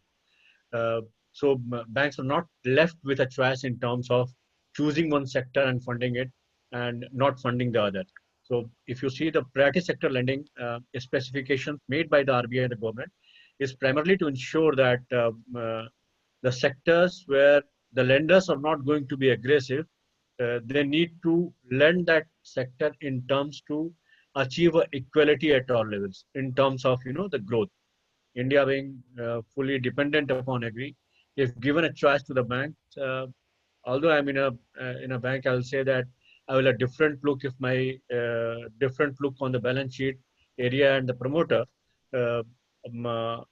So banks are not left with a choice in terms of choosing one sector and funding it and not funding the other. So if you see the priority sector lending specifications made by the RBI and the government, is primarily to ensure that the sectors where the lenders are not going to be aggressive, they need to lend that sector in terms to achieve a equality at all levels in terms of the growth. India being fully dependent upon agri, if given a choice to the bank, although I'm in a bank, I'll say that I will have different look if my different look on the balance sheet area and the promoter, uh,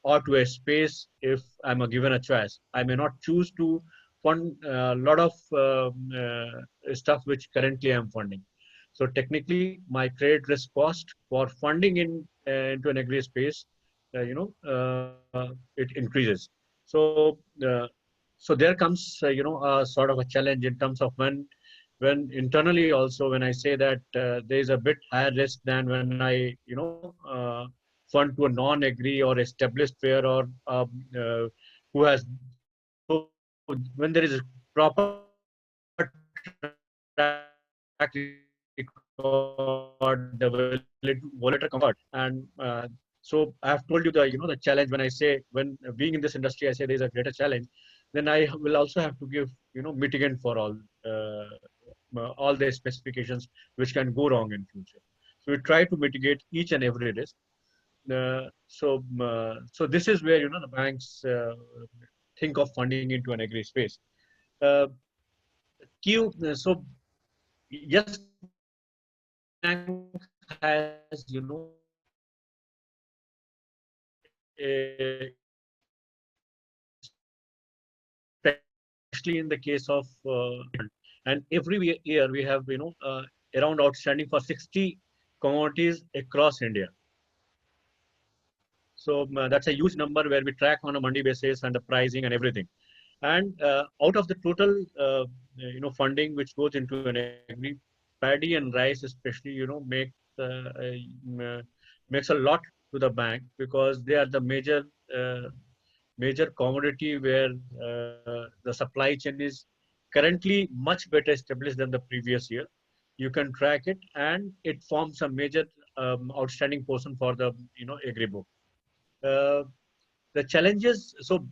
or to a space if I'm given a choice. I may not choose to fund a lot of stuff which currently I'm funding. So technically, my credit risk cost for funding into an agri space, it increases. So so there comes a sort of a challenge in terms of when internally also, when I say that there is a bit higher risk than when I fund to a non-agri or established player, or who has, so when there is a proper track record, the volatile comfort, and so I have told you the the challenge when I say, when being in this industry I say there is a greater challenge, then I will also have to give mitigant for all the specifications which can go wrong in future. So we try to mitigate each and every risk. So this is where the banks think of funding into an agri space. Uh, so yes, bank has especially in the case of and every year we have around outstanding for 60 commodities across India. So that's a huge number where we track on a mandi basis and the pricing and everything. And out of the total funding which goes into an agri, paddy and rice especially makes a lot to the bank, because they are the uh, major commodity where the supply chain is currently much better established than the previous year. You can track it, and it forms a major outstanding portion for the agri book. Uh, the challenges, so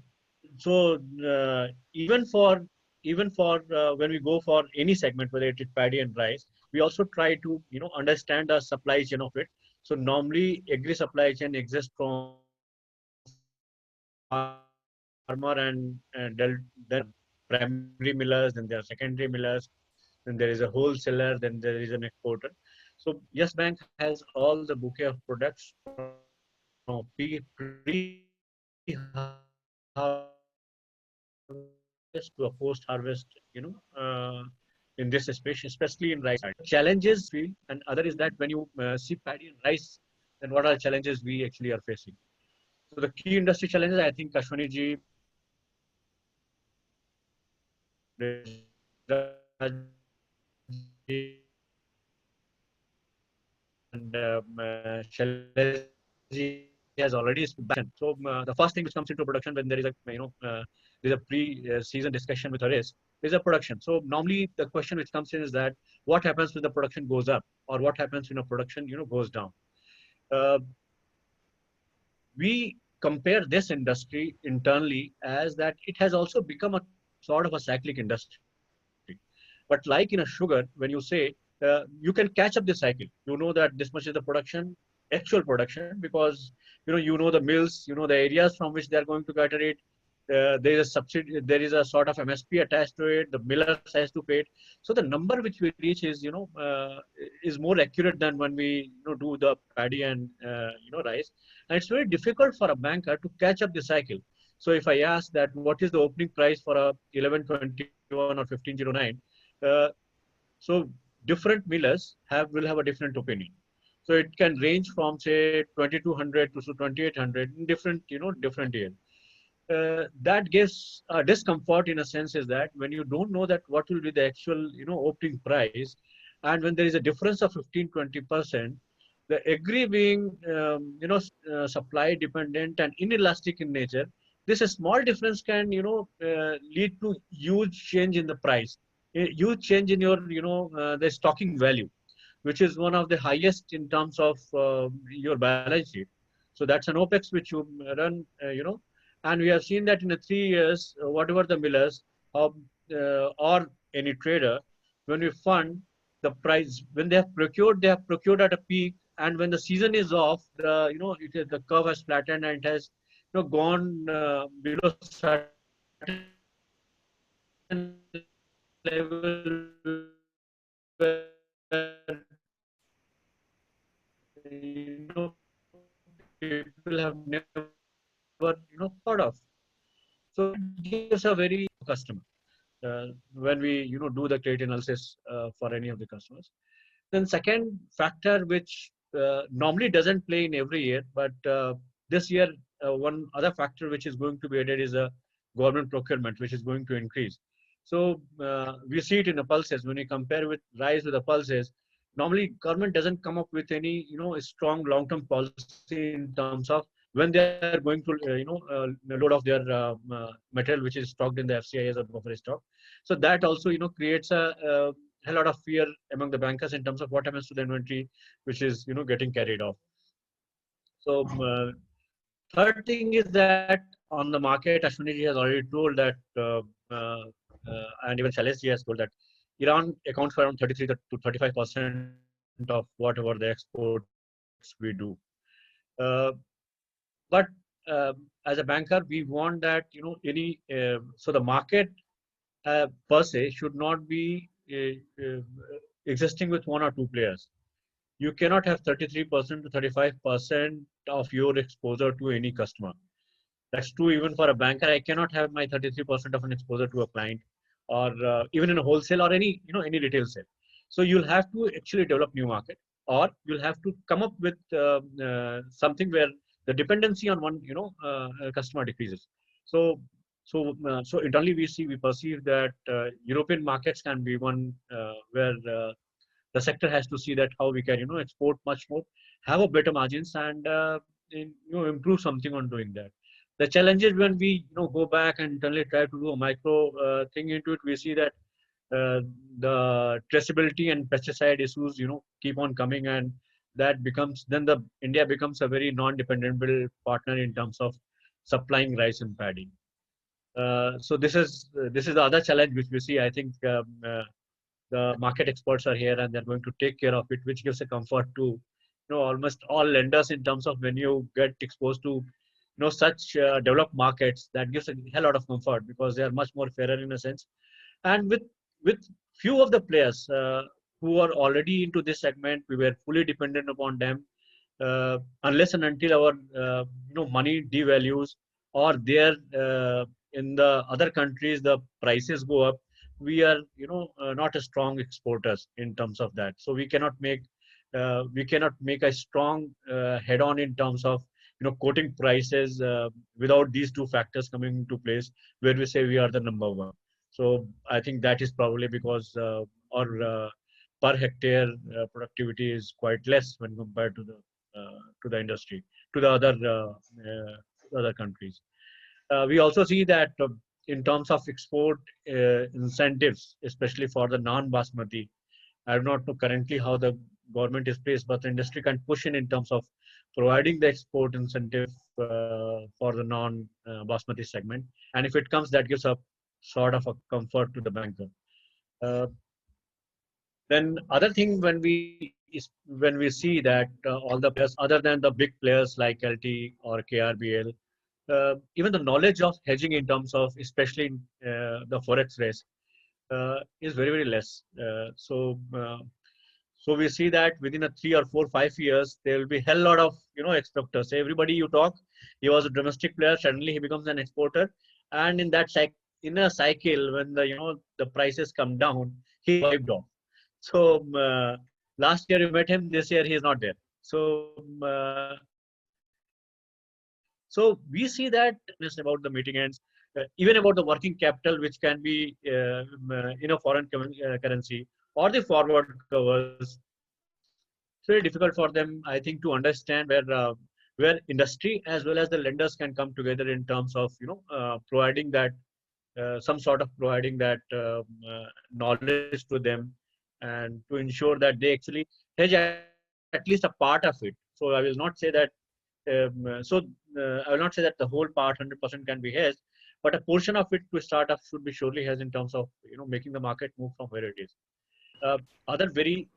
even for when we go for any segment, whether it is paddy and rice, we also try to understand the supply chain of it. So normally agri supply chain exists from farmer, and then primary millers, then there are secondary millers, then there is a wholesaler, then there is an exporter. So yes, bank has all the bouquet of products from pre-harvest to a post-harvest, in this space, especially in rice side. Challenges feel, and other is that when you see paddy and rice, then what are the challenges we actually are facing? So the key industry challenges, I think Ashwani ji, and Shailesh ji has already spoken. So the first thing which comes into production when there is a there's a pre-season discussion with a race is a production. So normally the question which comes in is that what happens when the production goes up, or what happens when a production goes down. Uh, we compare this industry internally as that it has also become a sort of a cyclic industry. But like in a sugar, when you say you can catch up the cycle, you know that this much is the production, actual production, because you know the mills, you know the areas from which they are going to cater it. There is a subsidy, there is a sort of MSP attached to it. The millers has to pay it. So the number which we reach is more accurate than when we do the paddy and rice. And it's very difficult for a banker to catch up the cycle. So if I ask that what is the opening price for a 1121 or 1509, uh, so different millers will have a different opinion. So it can range from say 2200 to 2800 in different years. That gives a discomfort in a sense is that when you don't know that what will be the actual opening price, and when there is a difference of 15-20%, the agree being supply dependent and inelastic in nature, this a small difference can lead to huge change in the price, a huge change in your the stocking value, which is one of the highest in terms of your balance sheet. So that's an OPEX which you run, and we have seen that in the 3 years, whatever the millers or any trader, when we fund the price, when they have procured at a peak, and when the season is off, the curve has flattened and it has gone below certain level where people have never thought of. So that gives a very customer when we do the credit analysis for any of the customers. Then second factor which normally doesn't play in every year, but this year one other factor which is going to be added is a government procurement, which is going to increase. So we see it in the pulses when we compare with rise with the pulses. Normally, government doesn't come up with any strong long-term policy in terms of when they are going to load off their material which is stocked in the FCIs or buffer stock. So that also creates a lot of fear among the bankers in terms of what happens to the inventory which is getting carried off. So third thing is that on the market, Ashwini ji has already told that, and even Shailesh ji has told that Iran accounts for around 33 to 35% of whatever the exports we do. Uh, but as a banker, we want that so the market per se should not be existing with one or two players. You cannot have 33% to 35% of your exposure to any customer. That's true even for a banker. I cannot have my 33% of an exposure to a client, or even in a wholesale or any retail sale. So you'll have to actually develop new market, or you'll have to come up with something where the dependency on one customer decreases. So so internally we perceive that European markets can be one where the sector has to see that how we can export much more, have a better margins, and improve something on doing that. The challenges when we go back and internally try to do a micro thing into it, we see that the traceability and pesticide issues keep on coming, and that becomes then the India becomes a very non-dependable partner in terms of supplying rice and paddy. So this is the other challenge which we see. I think the market experts are here and they're going to take care of it, which gives a comfort to almost all lenders in terms of when you get exposed to such developed markets. That gives a hell lot of comfort because they are much more fairer in a sense. And with few of the players who are already into this segment, we were fully dependent upon them. Unless and until our money devalues, or there in the other countries the prices go up, we are not a strong exporters in terms of that. So we cannot make a strong head on in terms of quoting prices without these two factors coming into place, where we say we are the number one. So I think that is probably because our per hectare productivity is quite less when compared to the industry, to the other countries. We also see that in terms of export incentives, especially for the non-basmati, I do not know currently how the government is placed, but the industry can push in terms of providing the export incentive for the non-basmati segment. And if it comes, that gives a sort of a comfort to the banker. Uh, then other thing when we see that all the players other than the big players like LT or KRBL, even the knowledge of hedging in terms of especially the forex risk is very very less. So we see that within a 3 or 4, 5 years, there will be hell lot of exporters. Everybody you talk, he was a domestic player. Suddenly he becomes an exporter, and in a cycle when the prices come down, he's wiped off. So last year you met him. This year he is not there. So we see that about the mitigants, even about the working capital, which can be in a foreign currency or the forward covers. It's very difficult for them, I think, to understand where industry as well as the lenders can come together in terms of providing that some sort of providing that knowledge to them, and to ensure that they actually hedge at least a part of it. So I will not say that I will not say that the whole part 100% can be hedged, but a portion of it to start up should be surely hedged in terms of making the market move from where it is. Other very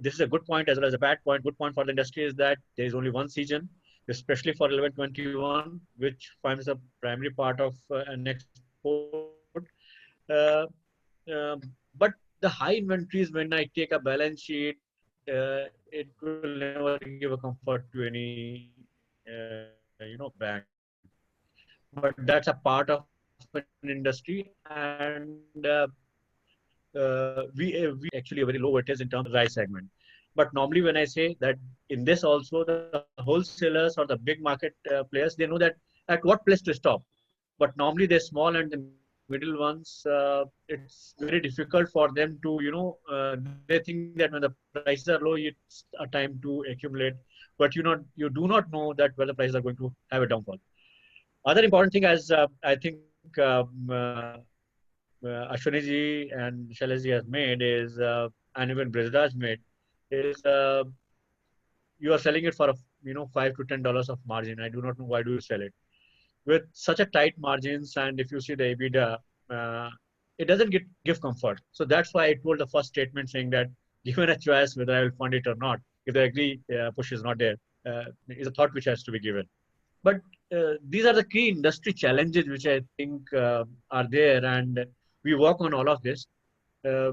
this is a good point as well as a bad point. Good point for the industry is that there is only one season, especially for 11/21, which forms a primary part of an export. Uh, but the high inventories, when I take a balance sheet, it will never give a comfort to any bank. But that's a part of an industry, and we actually a very low weightage in terms of rice segment. But normally when I say that in this also the wholesalers or the big market players, they know that at what place to stop. But normally the small and the middle ones, it's very difficult for them to they think that when the prices are low, it's a time to accumulate, but you do not know that whether prices are going to have a downfall. Other important thing, as I think Ashwani ji and Shailesh ji has made is, and even Brizraj made, is you are selling it for $5 to $10 of margin. I do not know why do you sell it with such a tight margins, and if you see the EBITDA, it doesn't give comfort. So that's why I told the first statement saying that given a choice whether I will fund it or not, if the agree push is not there, is a thought which has to be given. But these are the key industry challenges which I think are there, and we work on all of this. Uh,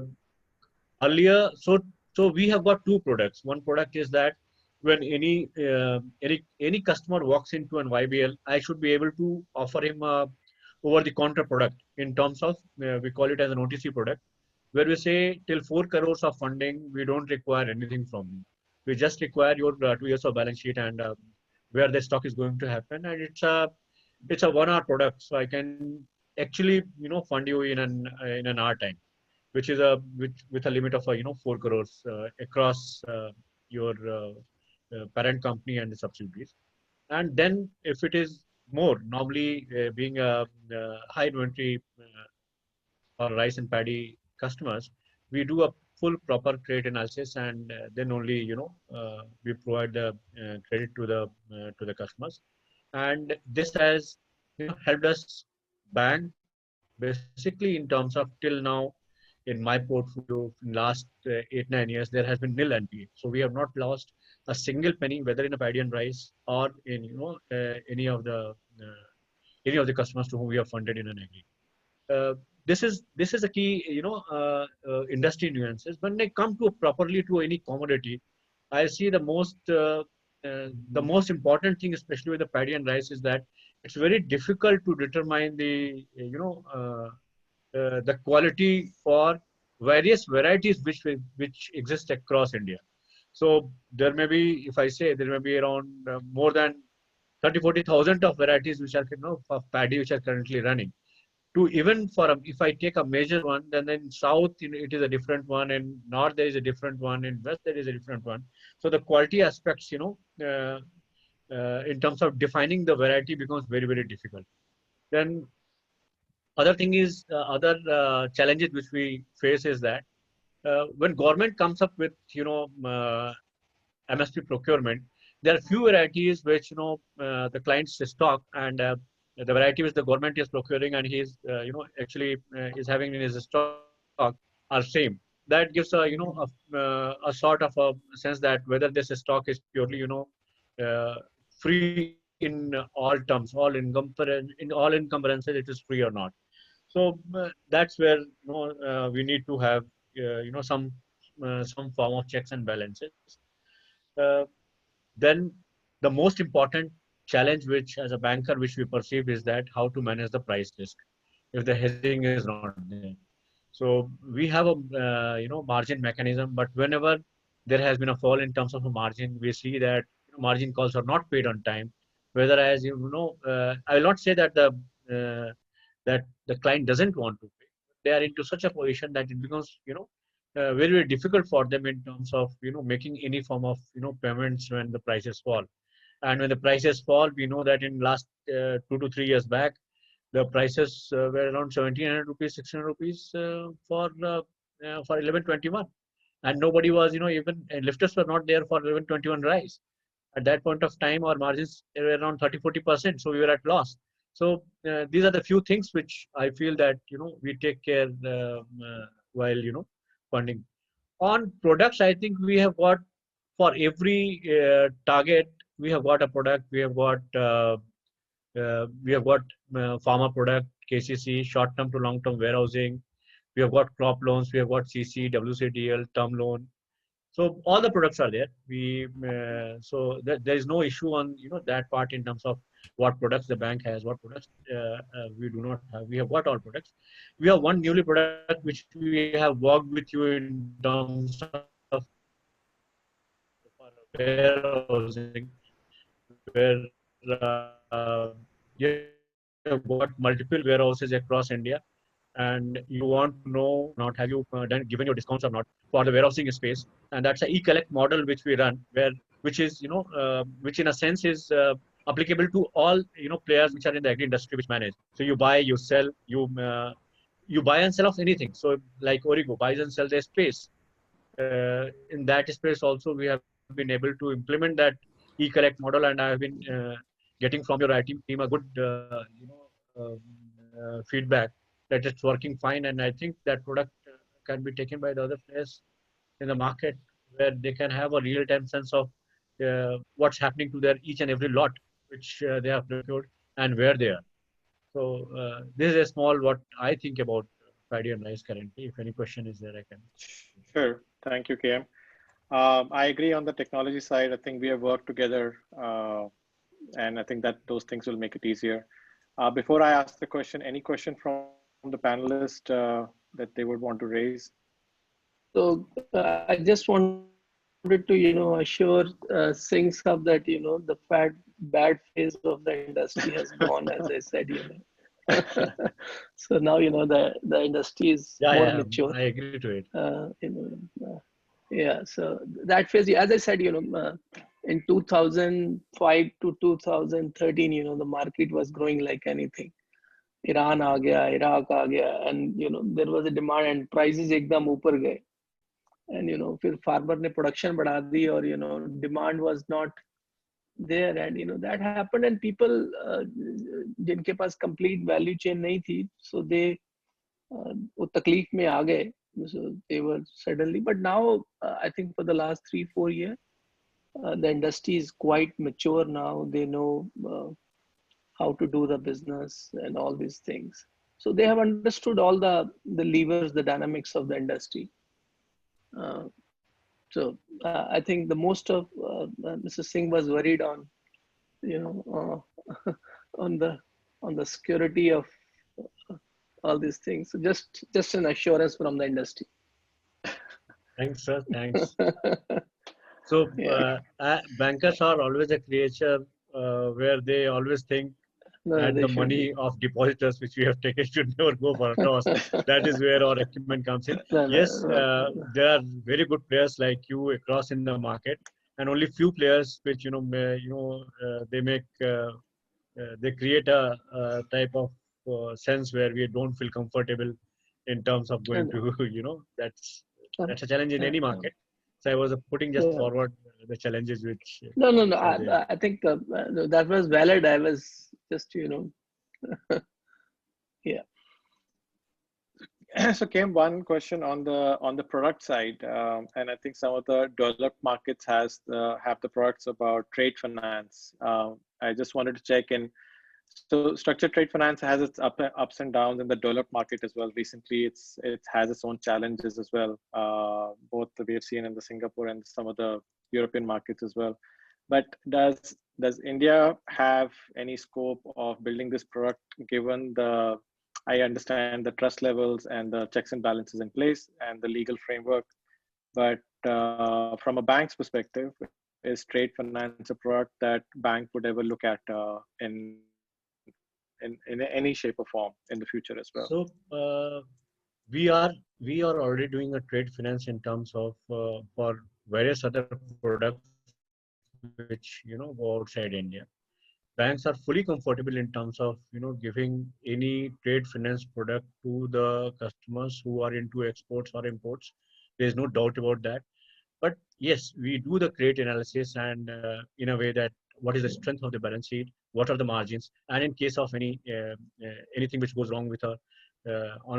Earlier, so we have got two products. One product is that when any customer walks into an YBL, I should be able to offer him a over the counter product in terms of we call it as an OTC product, where we say till 4 crores of funding, we don't require anything from you. We just require your 2 years of balance sheet and where the stock is going to happen, and it's a 1 hour product, so I can actually fund you in an hour time, which is with a limit of 4 crores across your parent company and the subsidiaries. And then if it is more, normally being a high inventory or rice and paddy customers, we do a full proper credit analysis, and then only we provide the credit to the customers. And this has helped us bank basically in terms of till now. In my portfolio in last 8-9 years, there has been nil NPA. So we have not lost a single penny, whether in a paddy and rice or in any of the customers to whom we have funded in an agri. This is a key industry nuances. When they come to properly to any commodity, I see the most important thing, especially with the paddy and rice, is that it's very difficult to determine the quality for various varieties which exist across India. So there may be, if I say, there may be around more than 30,000-40,000 of varieties which are, of paddy which are currently running. To even for if I take a major one, then in south it is a different one, in north there is a different one, in west there is a different one. So the quality aspects, in terms of defining the variety becomes very, very difficult. Then other thing is other challenges which we face is that when government comes up with MSP procurement, there are few varieties which the clients stock, and the variety which the government is procuring and he is actually is having in his stock are same. That gives a sort of a sense that whether this stock is purely uh, free in all terms, in all encumbrances, it is free or not. So that's where we need to have some form of checks and balances. Uh, then the most important challenge, which as a banker, which we perceive, is that how to manage the price risk if the hedging is not there. So we have a margin mechanism, but whenever there has been a fall in terms of a margin, we see that margin calls are not paid on time. Whether as I will not say that the client doesn't want to pay. They are into such a position that it becomes very, very difficult for them in terms of making any form of payments when the prices fall. And when the prices fall, we know that in last 2 to 3 years back, the prices were around 1,700 rupees, 600 rupees for 1121, and nobody was even lifters were not there for 1121 rise. At that point of time, our margins were around 30-40%, so we were at loss. So these are the few things which I feel that we take care while funding. On products, I think we have got, for every target, we have got a product. We have got pharma product, KCC, short-term to long-term warehousing. We have got crop loans. We have got CC, WCDL, term loan. So all the products are there. There is no issue on that part in terms of what products the bank has, what products we do not have. We have got all products. We have one newly product which we have worked with you in terms of warehousing, where you have got multiple warehouses across India, and you want to know not have you given your discounts or not for the warehousing space. And that's a e-collect model which we run, which is which in a sense is applicable to all players which are in the agri industry which manage. So you buy, you sell, you buy and sell of anything. So like Origo buys and sells their space. In that space also we have been able to implement that e-collect model, and I have been getting from your IT team a good feedback that it's working fine, and I think that product can be taken by the other players in the market, where they can have a real-time sense of what's happening to their each and every lot which they have procured and where they are. So this is a small what I think about paddy and rice currently. If any question is there, I can. Sure. Thank you, KM. I agree on the technology side. I think we have worked together, and I think that those things will make it easier. Before I ask the question, any question from the panelist that they would want to raise? So I just wanted to, assure Singh Sab that, the bad phase of the industry has gone, as I said, So now, the industry is more mature. I agree to it. Yeah, so that phase, as I said, in 2005 to 2013, the market was growing like anything. Iran aa gaya, Iraq aa gaya, and there was a demand and prices ekdam upar gaye. And फिर farmer ने production बढ़ा दी, or demand was not there, and that happened, and people जिनके पास complete value chain नहीं थी, so they वो तकलीफ में आ गए. So they were suddenly, but now I think for the last 3-4 years, the industry is quite mature now. They know how to do the business and all these things. So they have understood all the levers, the dynamics of the industry. So I think the most of Mr. Singh was worried on, on the security of all these things. So just an assurance from the industry. Thanks, sir. Thanks. So bankers are always a creature where they always think No, that they the should money be. of depositors which we have taken should never go for a toss. That is where our acumen comes in. No, no, Yes, no, no. there are very good players like you across in the market, and only few players which they make they create a type of sense where we don't feel comfortable in terms of No, going no, to no, that's a challenge in any no, market. So I was putting just no. forward the challenges No, no, no. which are there. I think no, that was valid. I was just, yeah. So came one question on the product side, and I think some of the developed markets have the products about trade finance. I just wanted to check in. So structured trade finance has its ups and downs in the developed market as well. Recently, it has its own challenges as well. Both we have seen in the Singapore and some of the European markets as well. But does India have any scope of building this product given the I understand the trust levels and the checks and balances in place and the legal framework. But from a bank's perspective, is trade finance a product that bank would ever look at in any shape or form in the future as well? So we are we are already doing a trade finance in terms of for various other products which go outside India. Banks are fully comfortable in terms of giving any trade finance product to the customers who are into exports or imports. There is no doubt about that. But yes, we do the credit analysis and in a way that what is the strength of the balance sheet, what are the margins, and in case of anything which goes wrong with on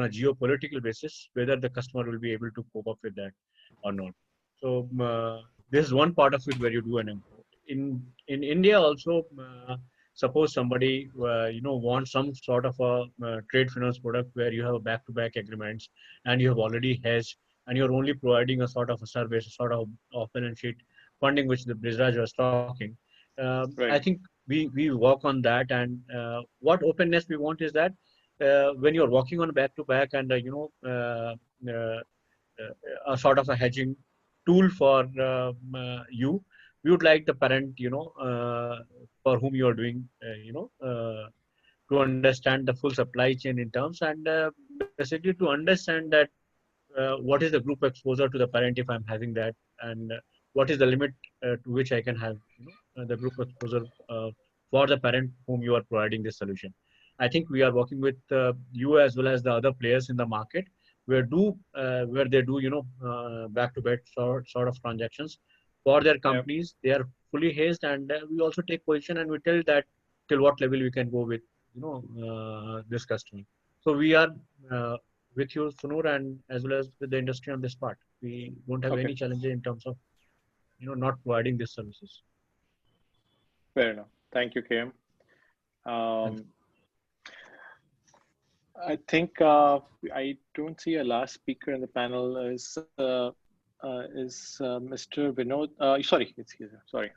a geopolitical basis, whether the customer will be able to cope up with that or not. So this is one part of it where you do an import. In India also, suppose somebody wants some sort of a trade finance product where you have back-to-back agreements and you have already hedged and you're only providing a sort of a service, a sort of balance sheet funding, which the Brizraj was talking. I Right. think we work on that, and what openness we want is that when you're working on back to back and uh, a sort of a hedging tool for you, we would like the parent, for whom you are doing, to understand the full supply chain in terms and basically to understand that what is the group exposure to the parent if I'm having that, and what is the limit to which I can have the group exposure for the parent whom you are providing this solution. I think we are working with you as well as the other players in the market where they do back to back sort of transactions for their Yep. companies. They are fully hazed, and we also take position and we tell that till what level we can go with this customer. So we are with you, Sunur, and as well as with the industry on this part. We don't have Okay. any challenges in terms of not providing these services. Fair enough. Thank you, KM. Thanks. I think I don't see a last speaker in the panel is Mr. Vinod. Sorry, excuse me. Sorry,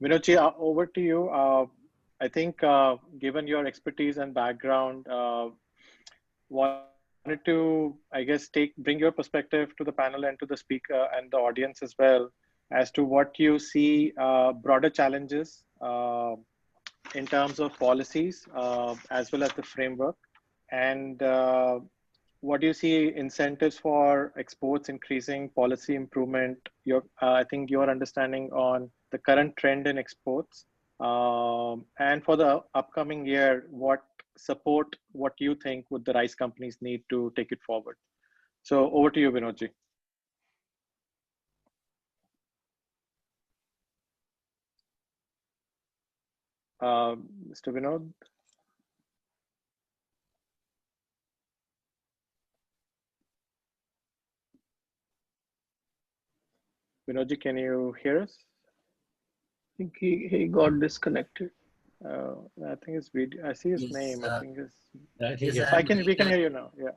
Vinodji, over to you. I think given your expertise and background, wanted to, I guess, bring your perspective to the panel and to the speaker and the audience as well as to what you see broader challenges in terms of policies as well as the framework. And what do you see incentives for exports increasing, policy improvement? I think your understanding on the current trend in exports, and for the upcoming year, what you think would the rice companies need to take it forward? So over to you, Vinodji. Mr. Vinod. Vinodji, can you hear us? I think he got disconnected. I think it's video. I see his Yes, name. I think it's. I think yes, yes. We can hear you now. Yeah.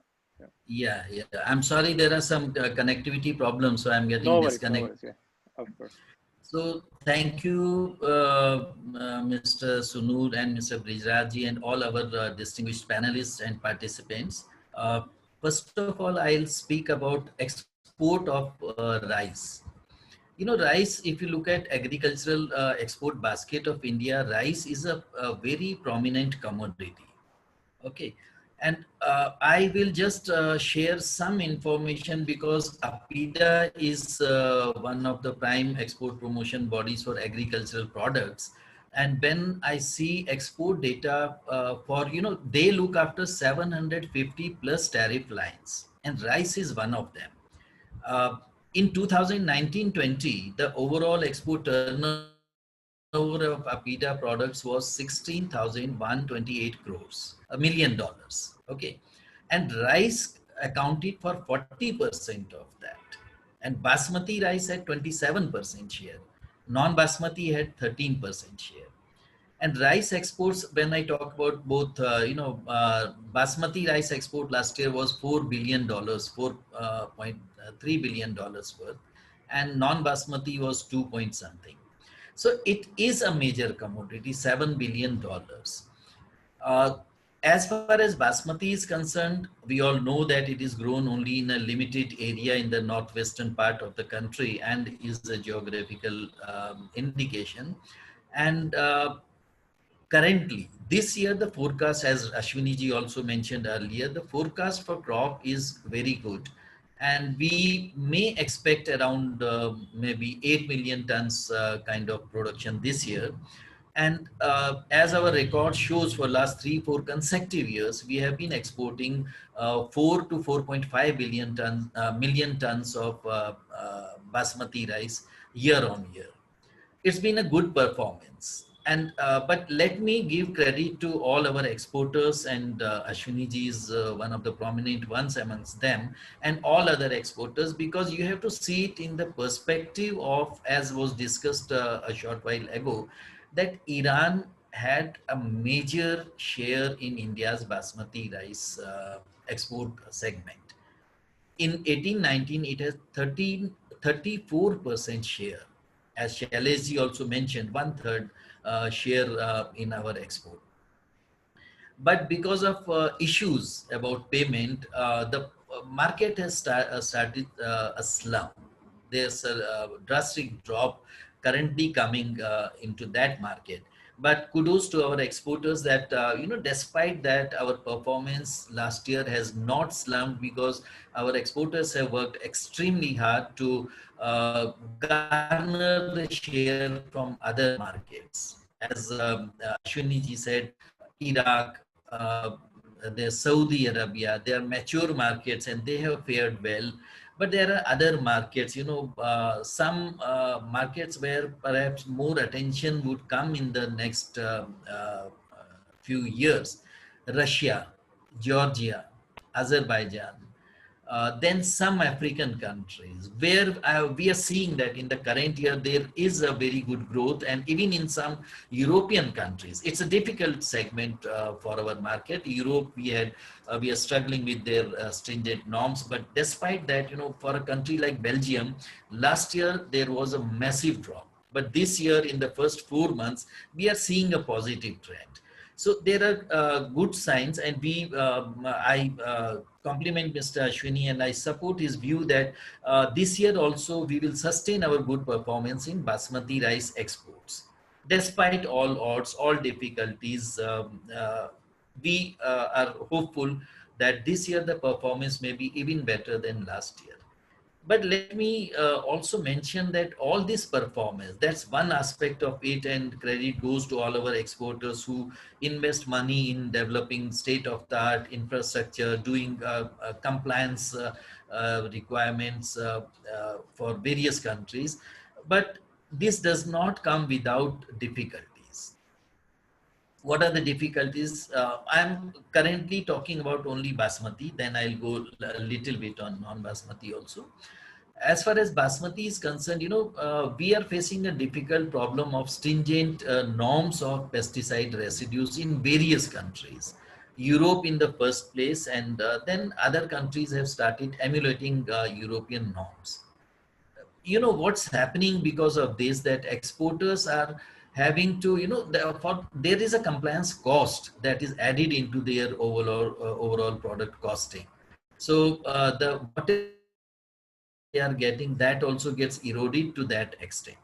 yeah. I'm sorry, there are some connectivity problems, so I'm getting No disconnected. worries. Yeah, of course. So thank you, Mr. Sunur and Mr. Brijraji and all our distinguished panelists and participants. First of all, I'll speak about export of rice. Rice, if you look at agricultural export basket of India, rice is a very prominent commodity. Okay. And I will just share some information because APIDA is one of the prime export promotion bodies for agricultural products. And when I see export data for, they look after 750 plus tariff lines, and rice is one of them. Uh, in 2019-20, the overall export turnover of APIDA products was 16,128 crores, $1 million. Okay. And rice accounted for 40% of that. And Basmati rice had 27% share. Non-Basmati had 13% share. And rice exports, when I talk about both, Basmati rice export last year was $4 billion, $4.3 billion worth, and non-Basmati was 2 point something. So it is a major commodity, $7 billion. Uh, as far as Basmati is concerned, we all know that it is grown only in a limited area in the northwestern part of the country and is a geographical indication. And currently, this year, the forecast, as Ashwini ji also mentioned earlier, the forecast for crop is very good. And we may expect around maybe 8 million tons kind of production this year. And as our record shows, for last 3-4 consecutive years, we have been exporting 4 to 4.5 million tons of basmati rice year on year. It's been a good performance. And but let me give credit to all our exporters, and Ashwini ji is one of the prominent ones amongst them, and all other exporters, because you have to see it in the perspective of, as was discussed a short while ago, that Iran had a major share in India's basmati rice export segment. In 1819, it has 34% share. As Shailesh also mentioned, one third share in our export. But because of issues about payment, the market has started a slump. There's a drastic drop currently coming into that market. But kudos to our exporters that, despite that, our performance last year has not slumped, because our exporters have worked extremely hard to garner the share from other markets. As Ashwini ji said, Iraq, there's Saudi Arabia, they are mature markets and they have fared well. But there are other markets, some markets where perhaps more attention would come in the next few years. Russia, Georgia, Azerbaijan, then some African countries, where we are seeing that in the current year there is a very good growth, and even in some European countries. It's a difficult segment for our market. Europe, we are struggling with their stringent norms, but despite that, for a country like Belgium, last year there was a massive drop. But this year, in the first 4 months, we are seeing a positive trend. So there are good signs, and I compliment Mr. Ashwini, and I support his view that this year also we will sustain our good performance in basmati rice exports. Despite all odds, all difficulties, we are hopeful that this year the performance may be even better than last year. But let me also mention that all this performance, that's one aspect of it, and credit goes to all our exporters who invest money in developing state-of-the-art infrastructure, doing compliance requirements for various countries. But this does not come without difficulties. What are the difficulties? I'm currently talking about only basmati, then I'll go a little bit on non-basmati also. As far as basmati is concerned, we are facing a difficult problem of stringent norms of pesticide residues in various countries. Europe in the first place, and then other countries have started emulating European norms. What's happening because of this, that exporters are having to, there is a compliance cost that is added into their overall product costing. So the whatever they are getting, that also gets eroded to that extent.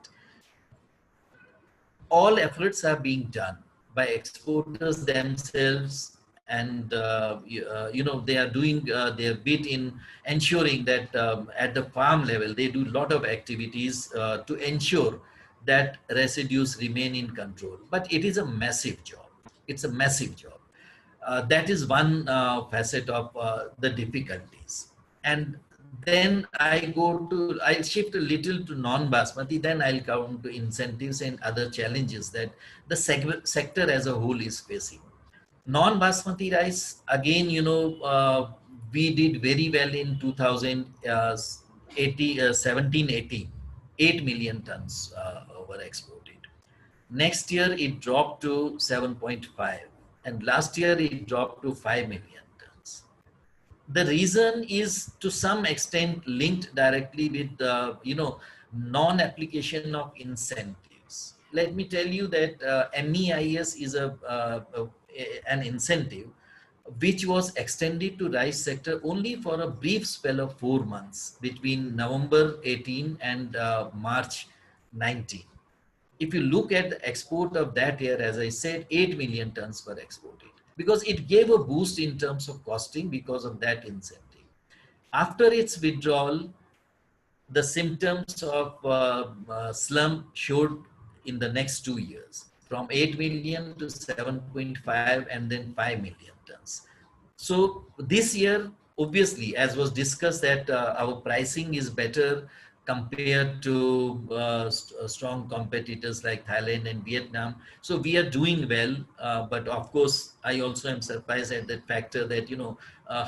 All efforts are being done by exporters themselves, and they are doing their bit in ensuring that at the farm level they do a lot of activities to ensure that residues remain in control. But it is a massive job. It's a massive job. That is one facet of the difficulties. And then I'll shift a little to non-basmati, then I'll come to incentives and other challenges that the sector as a whole is facing. Non-basmati rice, again, we did very well in 2017-18, 8 million tons were exported. Next year, it dropped to 7.5, and last year it dropped to 5 million tons. The reason is to some extent linked directly with the non-application of incentives. Let me tell you that MEIS is an incentive which was extended to rice sector only for a brief spell of 4 months between November 18 and March 19. If you look at the export of that year, as I said, 8 million tons were exported because it gave a boost in terms of costing because of that incentive. After its withdrawal, the symptoms of slump showed in the next 2 years, from 8 million to 7.5 and then 5 million tons. So this year, obviously, as was discussed, that our pricing is better compared to strong competitors like Thailand and Vietnam. So we are doing well, but of course, I also am surprised at that factor that,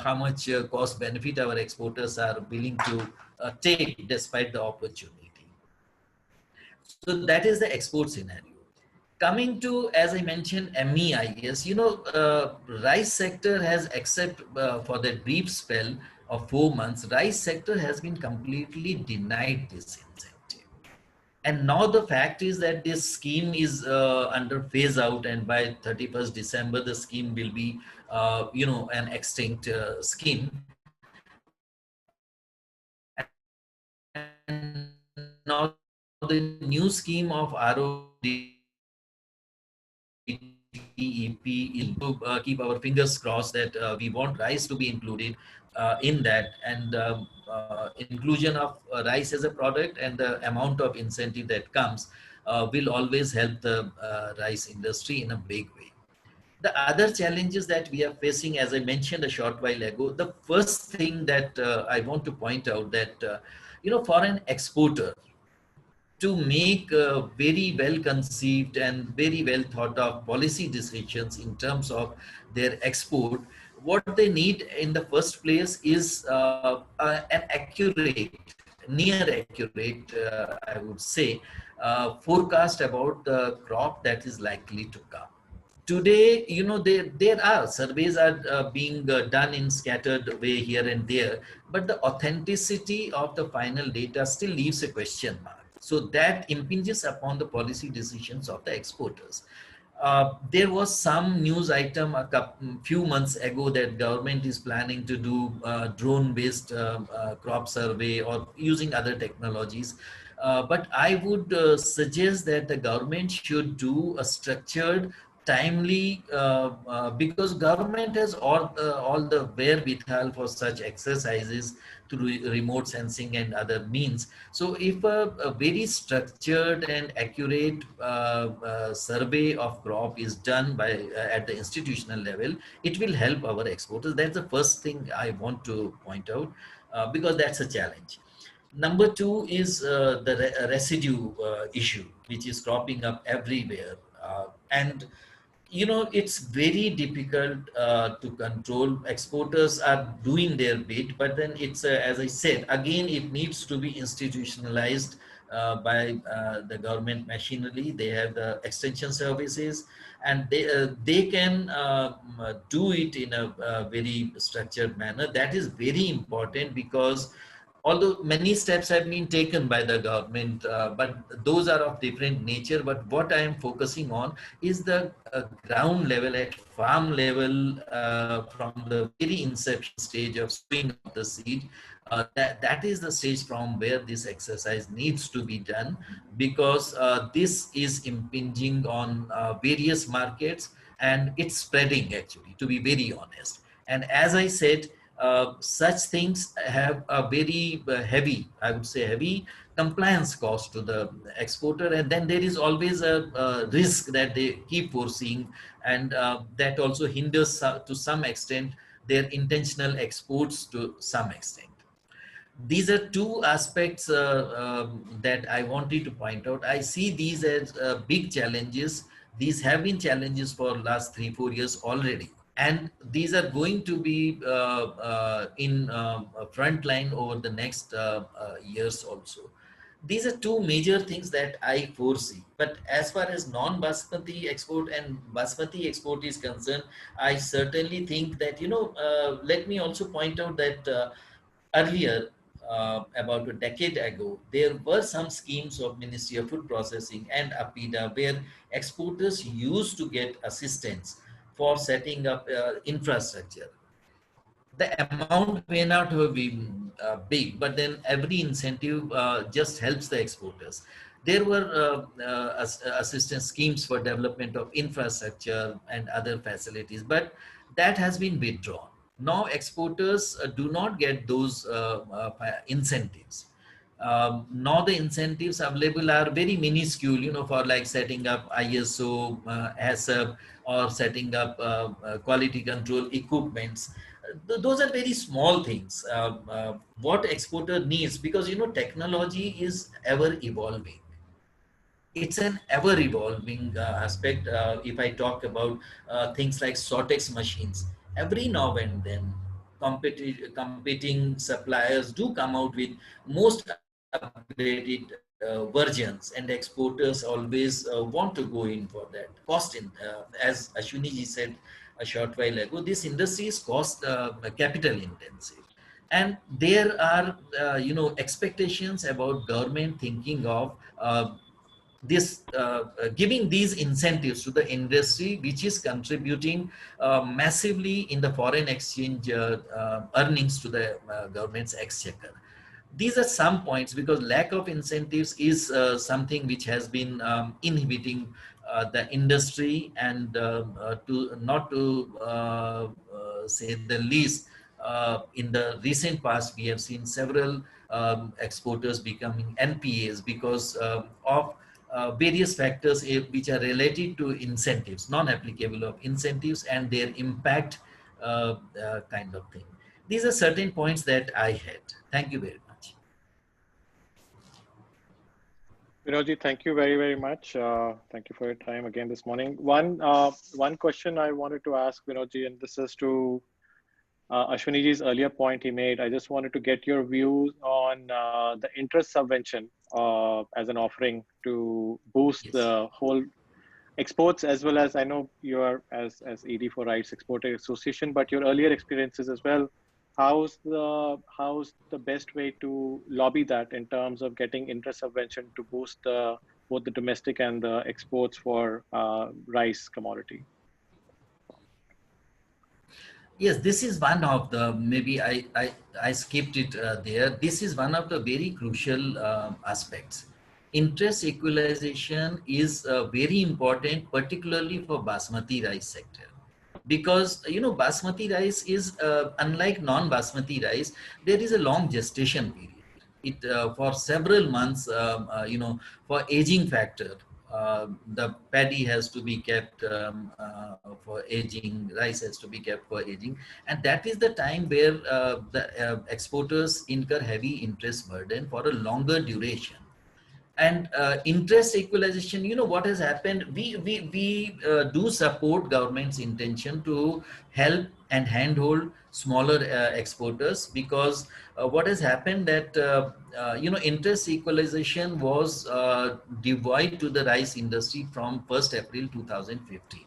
how much cost benefit our exporters are willing to take despite the opportunity. So that is the export scenario. Coming to, as I mentioned, MEIS, rice sector has, except for that brief spell of 4 months, rice sector has been completely denied this incentive. And now the fact is that this scheme is under phase out, and by 31st December, the scheme will be, an extinct scheme. And now the new scheme of RODTEP is to keep our fingers crossed that we want rice to be included in that, and inclusion of rice as a product and the amount of incentive that comes will always help the rice industry in a big way. The other challenges that we are facing, as I mentioned a short while ago, the first thing that I want to point out that, for an exporter to make very well conceived and very well thought of policy decisions in terms of their export, what they need in the first place is an accurate, near accurate, I would say, forecast about the crop that is likely to come. Today, there are surveys are being done in scattered way here and there, but the authenticity of the final data still leaves a question mark. So that impinges upon the policy decisions of the exporters. There was some news item few months ago that government is planning to do drone-based crop survey or using other technologies. But I would suggest that the government should do a structured, timely, because government has all the wherewithal for such exercises through remote sensing and other means. So if a very structured and accurate survey of crop is done by at the institutional level, it will help our exporters. That's the first thing I want to point out, because that's a challenge. Number two is the residue issue, which is cropping up everywhere. And it's very difficult to control. Exporters are doing their bit, but then it's, as I said, again, it needs to be institutionalized by the government machinery. They have the extension services, and they can do it in a very structured manner. That is very important, because although many steps have been taken by the government, but those are of different nature. But what I am focusing on is the ground level, at farm level, from the very inception stage of sowing of the seed, that is the stage from where this exercise needs to be done, because this is impinging on various markets, and it's spreading, actually, to be very honest. And as I said, such things have a very heavy, I would say heavy compliance cost to the exporter, and then there is always a risk that they keep foreseeing, and that also hinders to some extent their intentional exports to some extent. These are two aspects that I wanted to point out. I see these as big challenges. These have been challenges for last 3-4 years already, and these are going to be in front line over the next years also. These are two major things that I foresee. But as far as non-basmati export and basmati export is concerned, I certainly think that, let me also point out that earlier, about a decade ago, there were some schemes of Ministry of Food Processing and APIDA where exporters used to get assistance for setting up infrastructure. The amount may not have been big, but then every incentive just helps the exporters. There were assistance schemes for development of infrastructure and other facilities, but that has been withdrawn. Now exporters do not get those incentives. Now the incentives available are very minuscule, for like setting up ISO, HACCP, or setting up quality control equipments. Those are very small things. What exporter needs, because technology is ever evolving. It's an ever evolving aspect. If I talk about things like sortex machines, every now and then competing suppliers do come out with most upgraded versions, and exporters always want to go in for that. Cost in, as Ashwini ji said a short while ago, this industry is cost capital intensive. And there are, expectations about government thinking of this giving these incentives to the industry, which is contributing massively in the foreign exchange earnings to the government's exchequer. These are some points, because lack of incentives is something which has been inhibiting the industry, and to not to say the least, in the recent past we have seen several exporters becoming NPAs because of various factors which are related to incentives, non-applicable of incentives and their impact, kind of thing. These are certain points that I had. Thank you very much. Vinodji, thank you very, very much. Thank you for your time again this morning. One question I wanted to ask Vinodji, and this is to Ashwiniji's earlier point he made. I just wanted to get your views on the interest subvention as an offering to boost Yes. the whole exports, as well as, I know you are as ED for Rice Exporter Association, but your earlier experiences as well. How's the best way to lobby that in terms of getting interest subvention to boost both the domestic and the exports for rice commodity? Yes, this is one of the, maybe I skipped it there. This is one of the very crucial aspects. Interest equalization is very important, particularly for basmati rice sector. Because, basmati rice is, unlike non-basmati rice, there is a long gestation period. It for several months, for aging factor, the paddy has to be kept for aging, rice has to be kept for aging, and that is the time where the exporters incur heavy interest burden for a longer duration. And interest equalization, what has happened, we do support government's intention to help and handhold smaller exporters, because what has happened that interest equalization was devoid to the rice industry from 1st April 2015.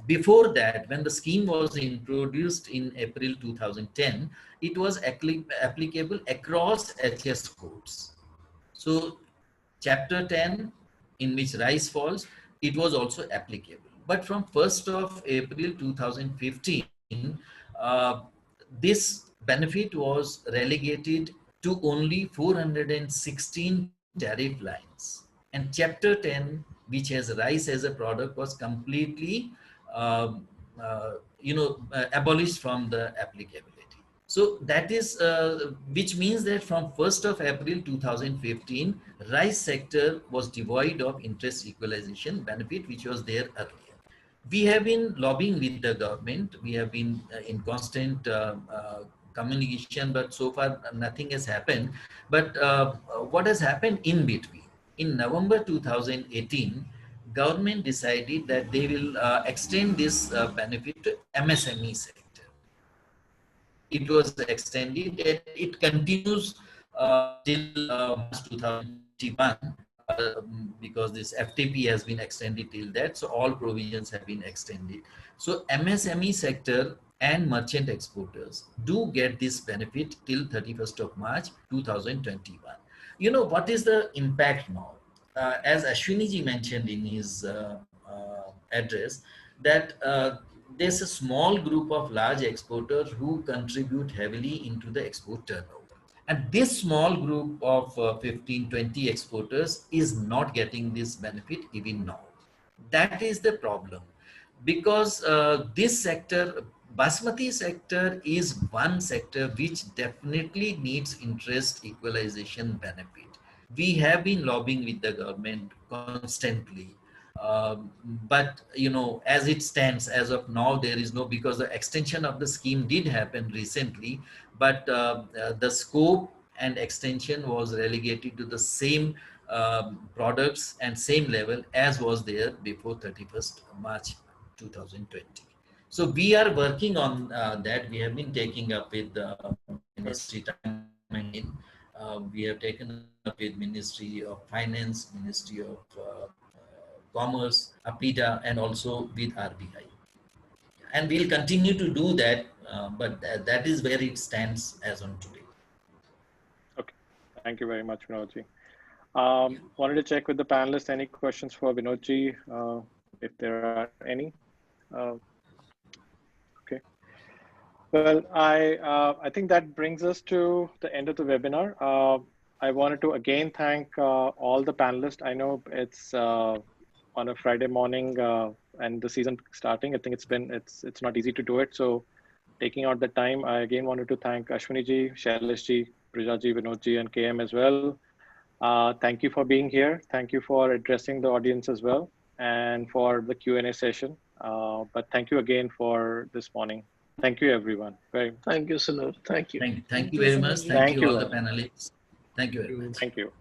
Before that, when the scheme was introduced in April 2010, it was applicable across HS codes. So chapter 10, in which rice falls, it was also applicable. But from 1st of April 2015, this benefit was relegated to only 416 tariff lines. And Chapter 10, which has rice as a product, was completely abolished from the applicability. So that is, which means that from 1st of April 2015, rice sector was devoid of interest equalization benefit, which was there earlier. We have been lobbying with the government. We have been in constant communication, but so far nothing has happened. But what has happened in between? In November 2018, government decided that they will extend this benefit to MSME sector. It was extended and it continues till March 2021 because this FTP has been extended till that. So all provisions have been extended. So MSME sector and merchant exporters do get this benefit till 31st of March 2021. You know, what is the impact now? As Ashwini ji mentioned in his address, that there's a small group of large exporters who contribute heavily into the export turnover. And this small group of 15, 20 exporters is not getting this benefit even now. That is the problem. Because this sector, Basmati sector, is one sector which definitely needs interest equalization benefit. We have been lobbying with the government constantly. But you know, as it stands, as of now, there is no, because the extension of the scheme did happen recently, but the scope and extension was relegated to the same products and same level as was there before 31st March 2020. So we are working on that. We have been taking up with the ministry time and again. We have taken up with Ministry of Finance, Ministry of Commerce, APITA, and also with RBI. And we'll continue to do that, but that is where it stands as on today. Okay, thank you very much, Vinodji. Wanted to check with the panelists, any questions for Vinodji, if there are any? Okay. Well, I think that brings us to the end of the webinar. I wanted to again thank all the panelists. I know it's on a Friday morning and the season starting. I think it's not easy to do it. So taking out the time, I again wanted to thank Ashwini ji, Shailesh ji, Prija ji, Vinod ji, and KM as well. Thank you for being here. Thank you for addressing the audience as well and for the Q&A session. But thank you again for this morning. Thank you, everyone. Thank you, Sunil. Thank you. Thank you very much. Thank you all the panelists. Thank you very much. Thank you.